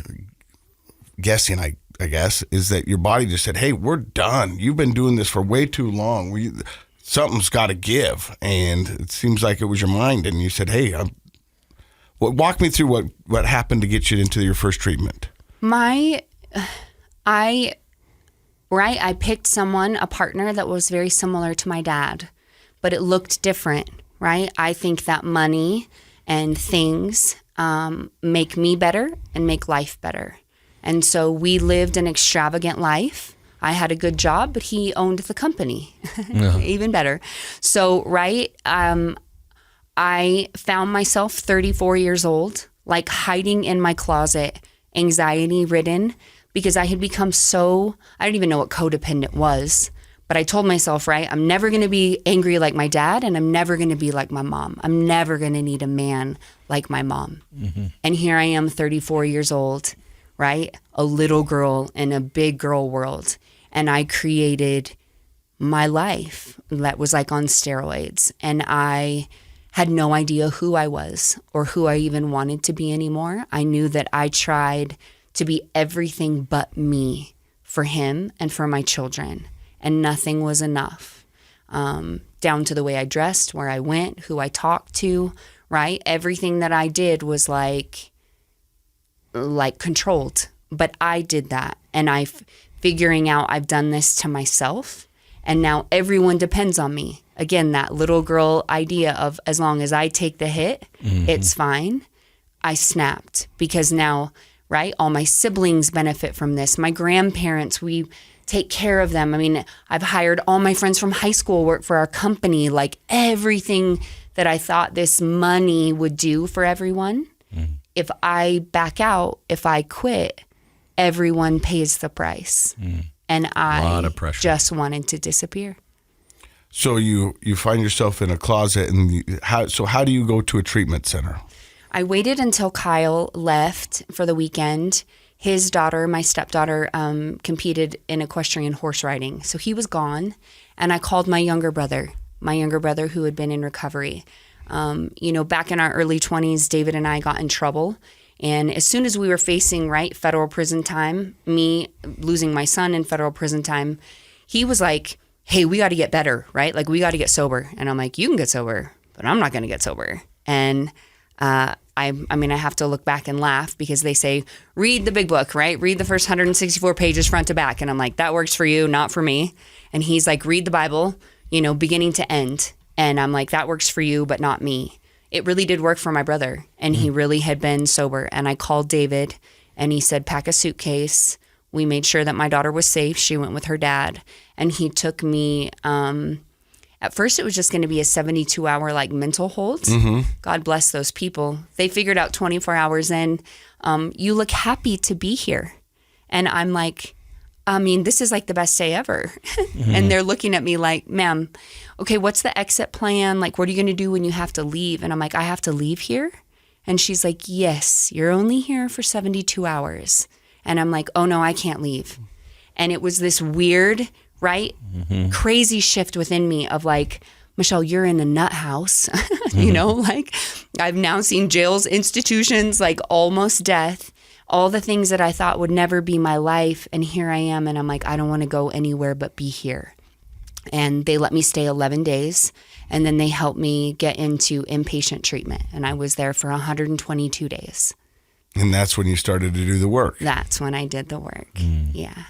guessing, I guess, is that your body just said, hey, we're done. You've been doing this for way too long. Something's got to give. And it seems like it was your mind. And you said, hey, walk me through what happened to get you into your first treatment. I picked a partner that was very similar to my dad, but it looked different, right? I think that money and things make me better and make life better. And so we lived an extravagant life. I had a good job, but he owned the company. Even better. So, I found myself 34 years old, like hiding in my closet, anxiety ridden, because I had become I don't even know what codependent was, but I told myself, I'm never going to be angry like my dad, and I'm never going to be like my mom. I'm never going to need a man like my mom. Mm-hmm. And here I am, 34 years old, a little girl in a big girl world. And I created my life that was like on steroids. And I had no idea who I was or who I even wanted to be anymore. I knew that I tried to be everything but me for him and for my children. And nothing was enough. Down to the way I dressed, where I went, who I talked to, Everything that I did was like controlled, but I did that. And figuring out I've done this to myself, and now everyone depends on me. Again, that little girl idea of as long as I take the hit, it's fine. I snapped, because now, all my siblings benefit from this. My grandparents, we take care of them. I mean, I've hired all my friends from high school work for our company, like everything that I thought this money would do for everyone. If I back out, if I quit, everyone pays the price. And I just wanted to disappear. So you find yourself in a closet, and how do you go to a treatment center? I waited until Kyle left for the weekend. His daughter, my stepdaughter, competed in equestrian horse riding. So he was gone, and I called my younger brother who had been in recovery. Back in our early 20s, David and I got in trouble. And as soon as we were facing, federal prison time, me losing my son in federal prison time, he was like, hey, we got to get better, we got to get sober. And I'm like, you can get sober, but I'm not going to get sober. And I have to look back and laugh, because they say, read the big book, Read the first 164 pages front to back. And I'm like, that works for you, not for me. And he's like, read the Bible, beginning to end. And I'm like, that works for you, but not me. It really did work for my brother, and he really had been sober. And I called David, and he said, pack a suitcase. We made sure that my daughter was safe. She went with her dad, and he took me. At first, it was just going to be a 72-hour like mental hold. God bless those people. They figured out 24 hours in, you look happy to be here. And I'm like, I mean, this is like the best day ever. And they're looking at me like, ma'am, okay, what's the exit plan? Like, what are you going to do when you have to leave? And I'm like, I have to leave here? And she's like, yes, you're only here for 72 hours. And I'm like, oh no, I can't leave. And it was this weird, right? Crazy shift within me of like, Michelle, you're in a nut house, you know, like I've now seen jails, institutions, like almost death, all the things that I thought would never be my life. And here I am. And I'm like, I don't want to go anywhere but be here. And they let me stay 11 days. And then they helped me get into inpatient treatment. And I was there for 122 days. And that's when you started to do the work. That's when I did the work. Yeah.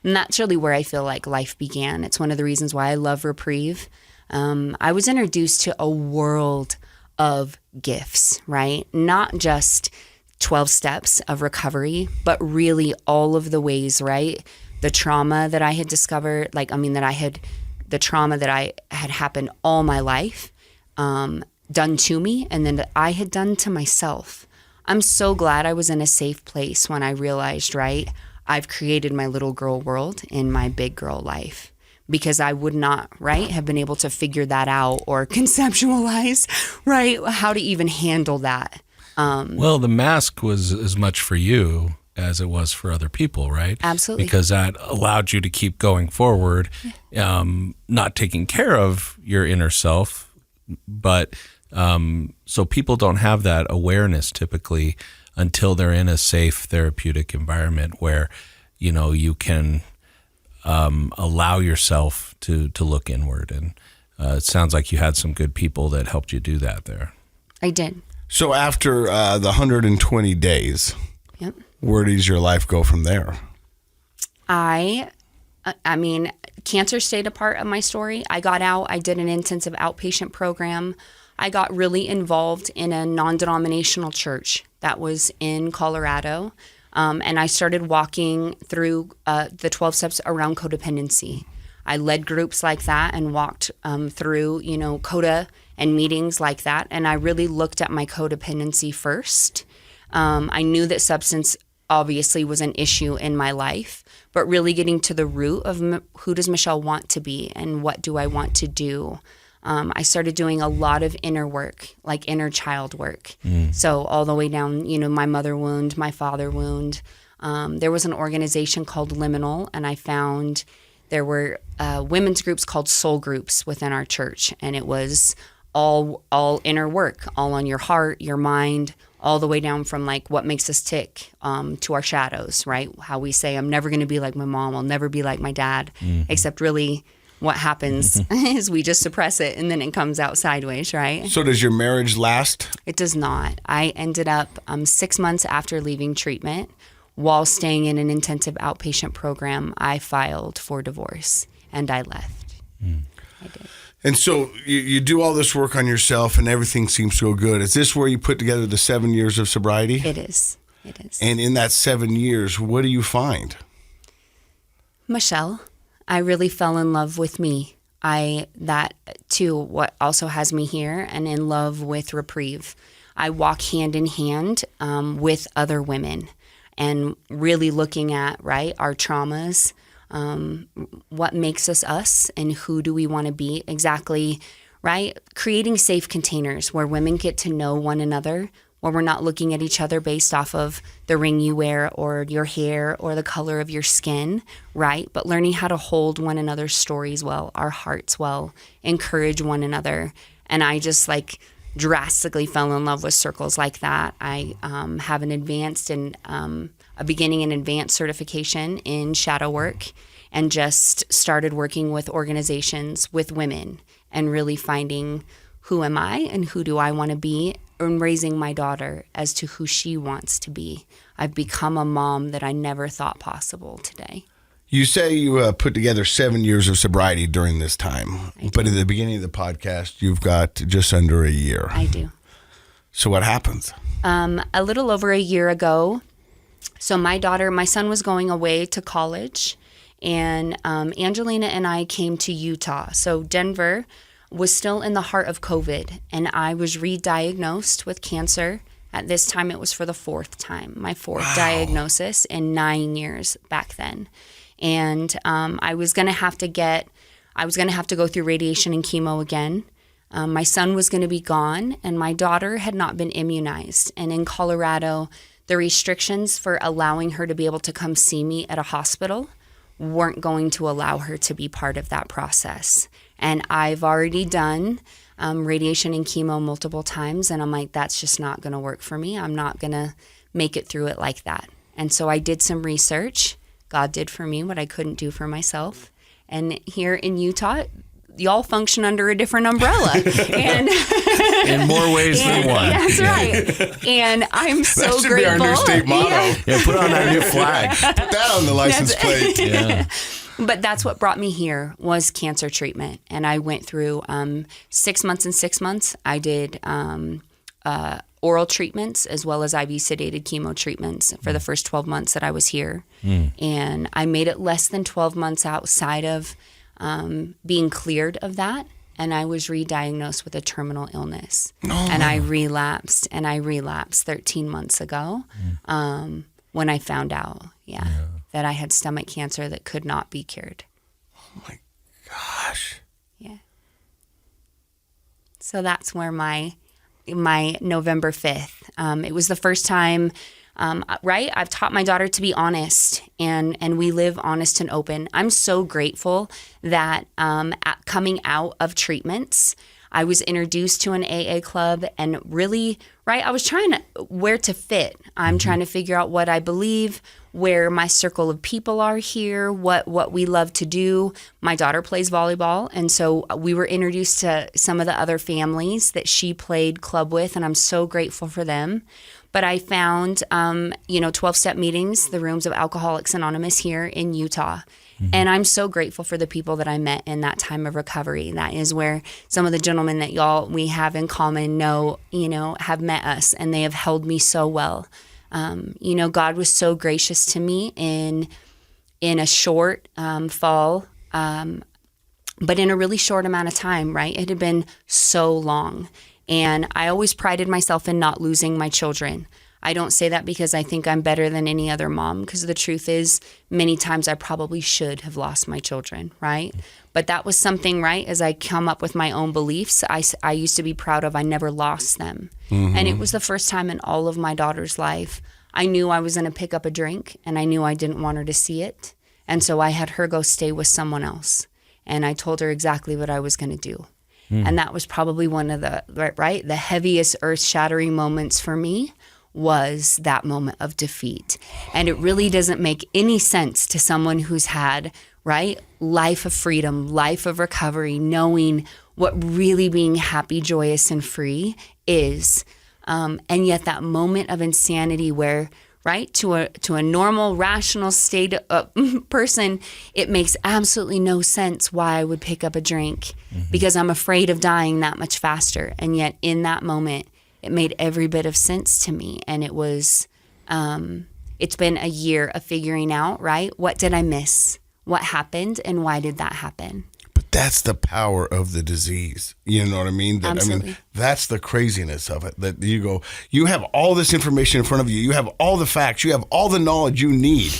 And that's really where I feel like life began. It's one of the reasons why I love Reprieve. I was introduced to a world of gifts, right? Not just 12 steps of recovery, but really all of the ways, right? The trauma that I had discovered, the trauma that I had happened all my life, done to me, and then that I had done to myself. I'm so glad I was in a safe place when I realized, right, I've created my little girl world in my big girl life, because I would not, right, have been able to figure that out or conceptualize, right, how to even handle that. Well, the mask was as much for you as it was for other people, right? Absolutely. Because that allowed you to keep going forward, not taking care of your inner self, but so people don't have that awareness typically until they're in a safe therapeutic environment where, you know, you can allow yourself to look inward. And it sounds like you had some good people that helped you do that there. I did. So after the 120 days, Yep. where does your life go from there? I mean, cancer stayed a part of my story. I got out. I did an intensive outpatient program. I got really involved in a non-denominational church that was in Colorado. And I started walking through the 12 steps around codependency. I led groups like that and walked through, you know, CODA and meetings like that. And I really looked at my codependency first. I knew that substance obviously was an issue in my life, but really getting to the root of who does Michelle want to be and what do I want to do. I started doing a lot of inner work, like inner child work. So all the way down, you know, my mother wound, my father wound. There was an organization called Liminal, and I found there were women's groups called soul groups within our church. And it was all inner work, all on your heart, your mind, all the way down from like what makes us tick to our shadows, right? How we say, I'm never going to be like my mom. I'll never be like my dad, except really what happens is we just suppress it and then it comes out sideways, right? So does your marriage last? It does not. I ended up 6 months after leaving treatment, while staying in an intensive outpatient program, I filed for divorce and I left. I did. And so you do all this work on yourself and everything seems to go good. Is this where you put together the 7 years of sobriety? It is. It is. And in that 7 years, what do you find? Michelle, I really fell in love with me. That too, what also has me here and in love with Reprieve. I walk hand in hand with other women and really looking at, right, our traumas, what makes us us and who do we want to be exactly, right? Creating safe containers where women get to know one another, where we're not looking at each other based off of the ring you wear or your hair or the color of your skin, right? But learning how to hold one another's stories well, our hearts well, encourage one another. And I just like drastically fell in love with circles like that. I have an advanced and a beginning and advanced certification in shadow work and just started working with organizations with women and really finding who am I and who do I want to be and raising my daughter as to who she wants to be. I've become a mom that I never thought possible today. You say you put together 7 years of sobriety during this time, but at the beginning of the podcast, you've got just under a year. I do. So what happens? A little over a year ago, so my son was going away to college, And Angelina and I came to Utah. So Denver was still in the heart of COVID, and I was re-diagnosed with cancer. At this time, it was for the fourth time, my fourth diagnosis in 9 years back then. And I was going to have to go through radiation and chemo again. My son was going to be gone, and my daughter had not been immunized. And in Colorado, the restrictions for allowing her to be able to come see me at a hospital weren't going to allow her to be part of that process. And I've already done radiation and chemo multiple times, and I'm like, that's just not going to work for me. I'm not going to make it through it like that. And so I did some research. God did for me what I couldn't do for myself. And here in Utah, y'all function under a different umbrella. And in more ways than one. That's right. And I'm so that should grateful. be our new state motto. Yeah, put on that new flag. Put that on the license plate. Yeah. But that's what brought me here was cancer treatment. And I went through 6 months and 6 months. I did oral treatments as well as IV sedated chemo treatments for the first 12 months that I was here. And I made it less than 12 months outside of being cleared of that. And I was re-diagnosed with a terminal illness. And I relapsed 13 months ago when I found out, that I had stomach cancer that could not be cured. Oh my gosh. Yeah. So that's where my November 5th, it was the first time, right? I've taught my daughter to be honest, and we live honest and open. I'm so grateful that coming out of treatments, I was introduced to an AA club, and really, right, I was trying to, where to fit. I'm trying to figure out what I believe, where my circle of people are here, what we love to do. My daughter plays volleyball, and so we were introduced to some of the other families that she played club with, and I'm so grateful for them. But I found, 12-step meetings, the rooms of Alcoholics Anonymous here in Utah. And I'm so grateful for the people that I met in that time of recovery. That is where some of the gentlemen that we have in common have met us, and they have held me so well. God was so gracious to me in a short fall, but in a really short amount of time, right? It had been so long. And I always prided myself in not losing my children. I don't say that because I think I'm better than any other mom, because the truth is many times I probably should have lost my children, right? But that was something, right, as I come up with my own beliefs, I used to be proud of. I never lost them. And it was the first time in all of my daughter's life I knew I was going to pick up a drink, and I knew I didn't want her to see it. And so I had her go stay with someone else. And I told her exactly what I was going to do. And that was probably one of the heaviest earth-shattering moments for me, was that moment of defeat. And it really doesn't make any sense to someone who's had, right, life of freedom, life of recovery, knowing what really being happy, joyous, and free is. And yet that moment of insanity where, right, to a normal, rational state person, it makes absolutely no sense why I would pick up a drink, because I'm afraid of dying that much faster. And yet in that moment, it made every bit of sense to me. And it was, it's been a year of figuring out, right, what did I miss? What happened, and why did that happen? But that's the power of the disease. You know what I mean? Absolutely. That's the craziness of it. That you have all this information in front of you. You have all the facts. You have all the knowledge you need.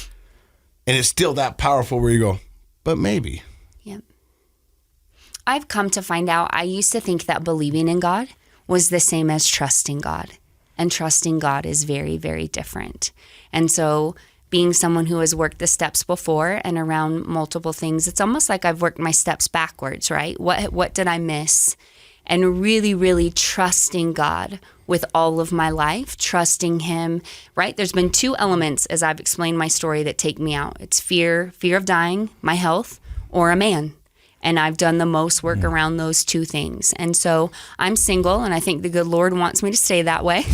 And it's still that powerful where you go, but maybe. Yep. I've come to find out, I used to think that believing in God was the same as trusting God. And trusting God is very, very different. And so being someone who has worked the steps before and around multiple things, it's almost like I've worked my steps backwards, right? What did I miss? And really, really trusting God with all of my life, trusting Him, right? There's been two elements, as I've explained my story, that take me out. It's fear of dying, my health, or a man. And I've done the most work around those two things. And so I'm single, and I think the good Lord wants me to stay that way.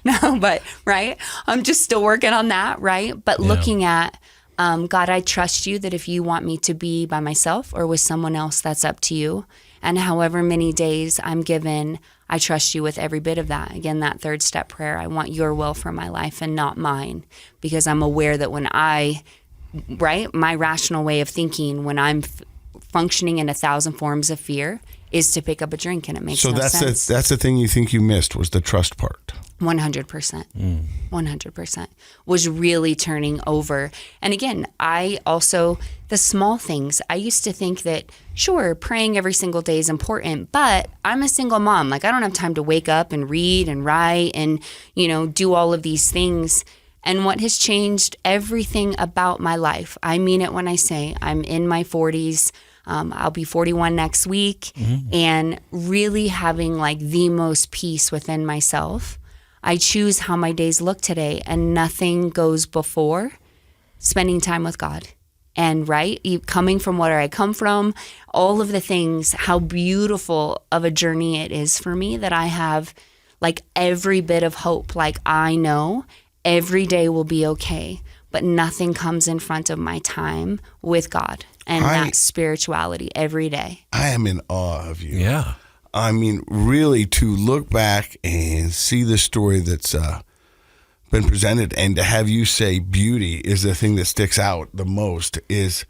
No, but, right? I'm just still working on that, right? But looking at, God, I trust you that if you want me to be by myself or with someone else, that's up to you. And however many days I'm given, I trust you with every bit of that. Again, that third step prayer, I want your will for my life and not mine, because I'm aware that when I right? My rational way of thinking when I'm functioning in 1,000 forms of fear is to pick up a drink, and it makes no sense. So that's the thing you think you missed, was the trust part. 100%. 100% was really turning over. And again, the small things, I used to think that, sure, praying every single day is important, but I'm a single mom. Like, I don't have time to wake up and read and write and, do all of these things. And what has changed everything about my life, I mean it when I say I'm in my 40s. I'll be 41 next week, and really having like the most peace within myself. I choose how my days look today, and nothing goes before spending time with God. And coming from where I come from, all of the things, how beautiful of a journey it is for me that I have like every bit of hope. Like, I know every day will be okay, but nothing comes in front of my time with God and that spirituality every day. I am in awe of you. Yeah. I mean, really, to look back and see the story that's been presented, and to have you say beauty is the thing that sticks out the most, is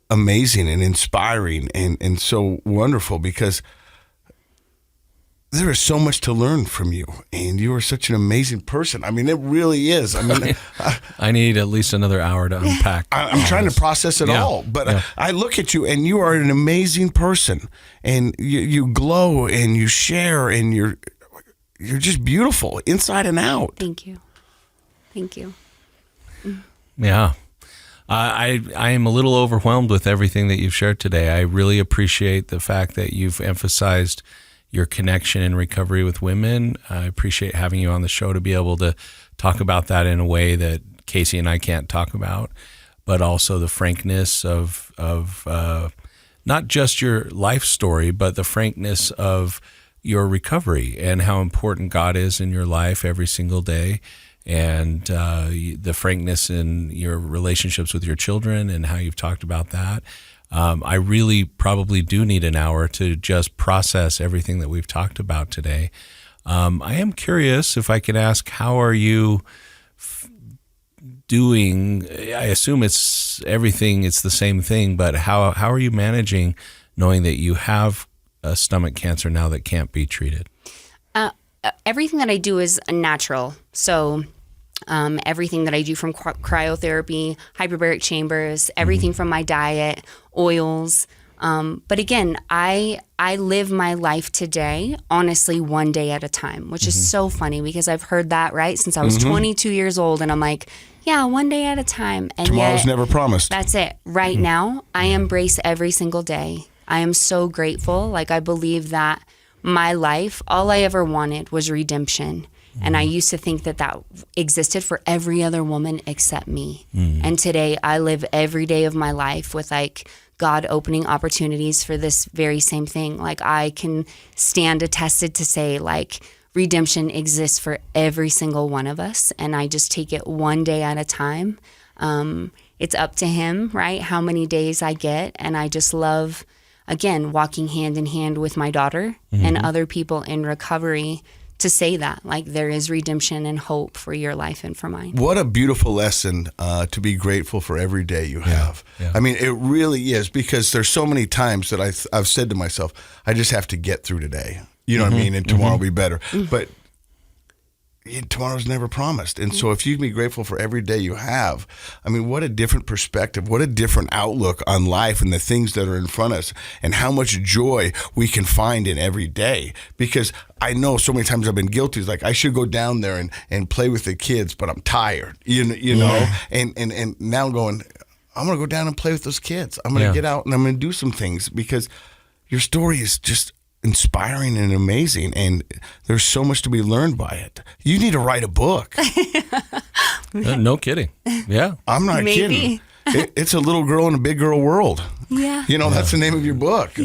amazing and inspiring and so wonderful, because there is so much to learn from you, and you are such an amazing person. I mean, it really is. I mean, I need at least another hour to unpack. I'm trying to process it all, but I look at you, and you are an amazing person, and you glow, and you share, and you're just beautiful inside and out. Thank you. Yeah. I am a little overwhelmed with everything that you've shared today. I really appreciate the fact that you've emphasized your connection and recovery with women. I appreciate having you on the show to be able to talk about that in a way that Casey and I can't talk about, but also the frankness of not just your life story, but the frankness of your recovery and how important God is in your life every single day, and the frankness in your relationships with your children and how you've talked about that. I really probably do need an hour to just process everything that we've talked about today. I am curious if I could ask, how are you doing? I assume it's everything, it's the same thing, but how are you managing knowing that you have a stomach cancer now that can't be treated? Everything that I do is natural. So everything that I do, from cryotherapy, hyperbaric chambers, everything from my diet, oils. But again, I live my life today, honestly, one day at a time, which is so funny, because I've heard that, right, since I was 22 years old. And I'm like, yeah, one day at a time. And tomorrow's never promised. That's it. Right now, I embrace every single day. I am so grateful. Like, I believe that my life, all I ever wanted was redemption. And I used to think that existed for every other woman except me. And today I live every day of my life with like God opening opportunities for this very same thing. Like, I can stand attested to say like redemption exists for every single one of us. And I just take it one day at a time. It's up to Him, right? How many days I get. And I just love, again, walking hand in hand with my daughter and other people in recovery to say that, like, there is redemption and hope for your life and for mine. What a beautiful lesson to be grateful for every day you have. Yeah. I mean, it really is, because there's so many times that I've said to myself, I just have to get through today. You know what I mean? And tomorrow will be better. But tomorrow's never promised. And so if you can be grateful for every day you have, I mean, what a different perspective, what a different outlook on life and the things that are in front of us, and how much joy we can find in every day. Because I know so many times I've been guilty. It's like, I should go down there and play with the kids, but I'm tired, you know? And now I'm going, I'm going to go down and play with those kids. I'm going to get out and I'm going to do some things, because your story is just inspiring and amazing, and there's so much to be learned by it. You need to write a book. No kidding. Yeah. I'm not kidding. It's a little girl in a big girl world. Yeah. You know, that's the name of your book. I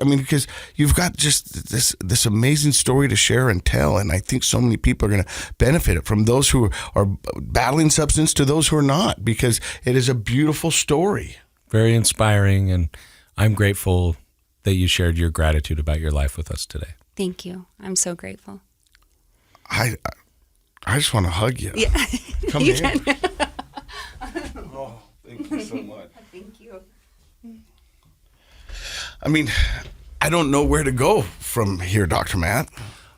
mean, because you've got just this amazing story to share and tell, and I think so many people are going to benefit it, from those who are battling substance to those who are not, because it is a beautiful story. Very inspiring, and I'm grateful that you shared your gratitude about your life with us today. Thank you. I'm so grateful. I just want to hug you. Yeah. Come You here. can. Oh, thank Thank you so much. Thank you. I mean, I don't know where to go from here, Dr. Matt.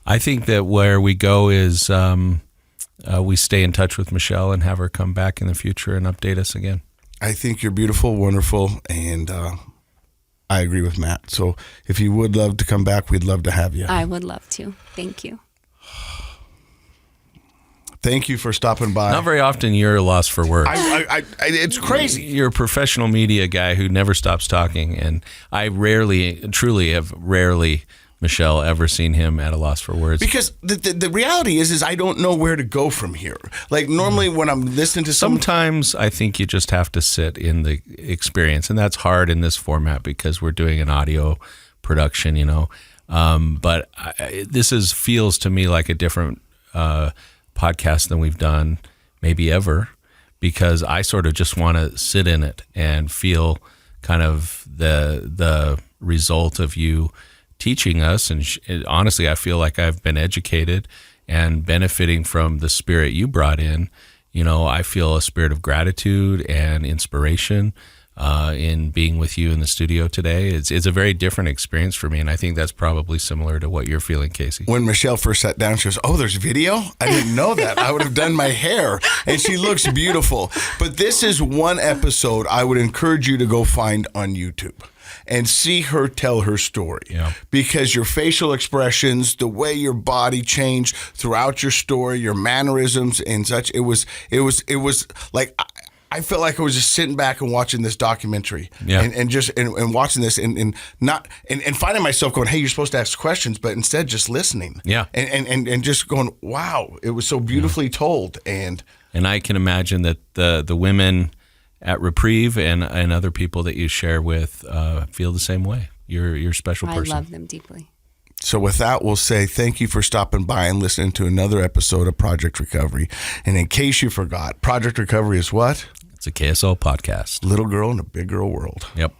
I think that where we go is we stay in touch with Michelle and have her come back in the future and update us again. I think you're beautiful, wonderful, and I agree with Matt. So if you would love to come back, we'd love to have you. I would love to. Thank you. Thank you for stopping by. Not very often you're lost for words. It's crazy. You're a professional media guy who never stops talking, and I truly have rarely, Michelle, ever seen him at a loss for words. Because the reality is I don't know where to go from here. Like normally when I'm listening to Sometimes I think you just have to sit in the experience, and that's hard in this format because we're doing an audio production, But this feels to me like a different podcast than we've done maybe ever, because I sort of just want to sit in it and feel kind of the result of you teaching us. And honestly, I feel like I've been educated and benefiting from the spirit you brought in. I feel a spirit of gratitude and inspiration in being with you in the studio today. It's a very different experience for me, and I think that's probably similar to what you're feeling, Casey. When Michelle first sat down, she goes, "Oh, there's video? I didn't know that. I would have done my hair." And she looks beautiful. But this is one episode I would encourage you to go find on YouTube and see her tell her story. Yeah. Because your facial expressions, the way your body changed throughout your story, your mannerisms and such, it was like I felt like I was just sitting back and watching this documentary, and watching this and finding myself going, "Hey, you're supposed to ask questions," but instead just listening, and just going, "Wow, it was so beautifully told." And I can imagine that the women at Reprieve and other people that you share with feel the same way. You're a special person. I love them deeply. So with that, we'll say thank you for stopping by and listening to another episode of Project Recovery. And in case you forgot, Project Recovery is what? It's a KSL podcast. Little girl in a big girl world. Yep.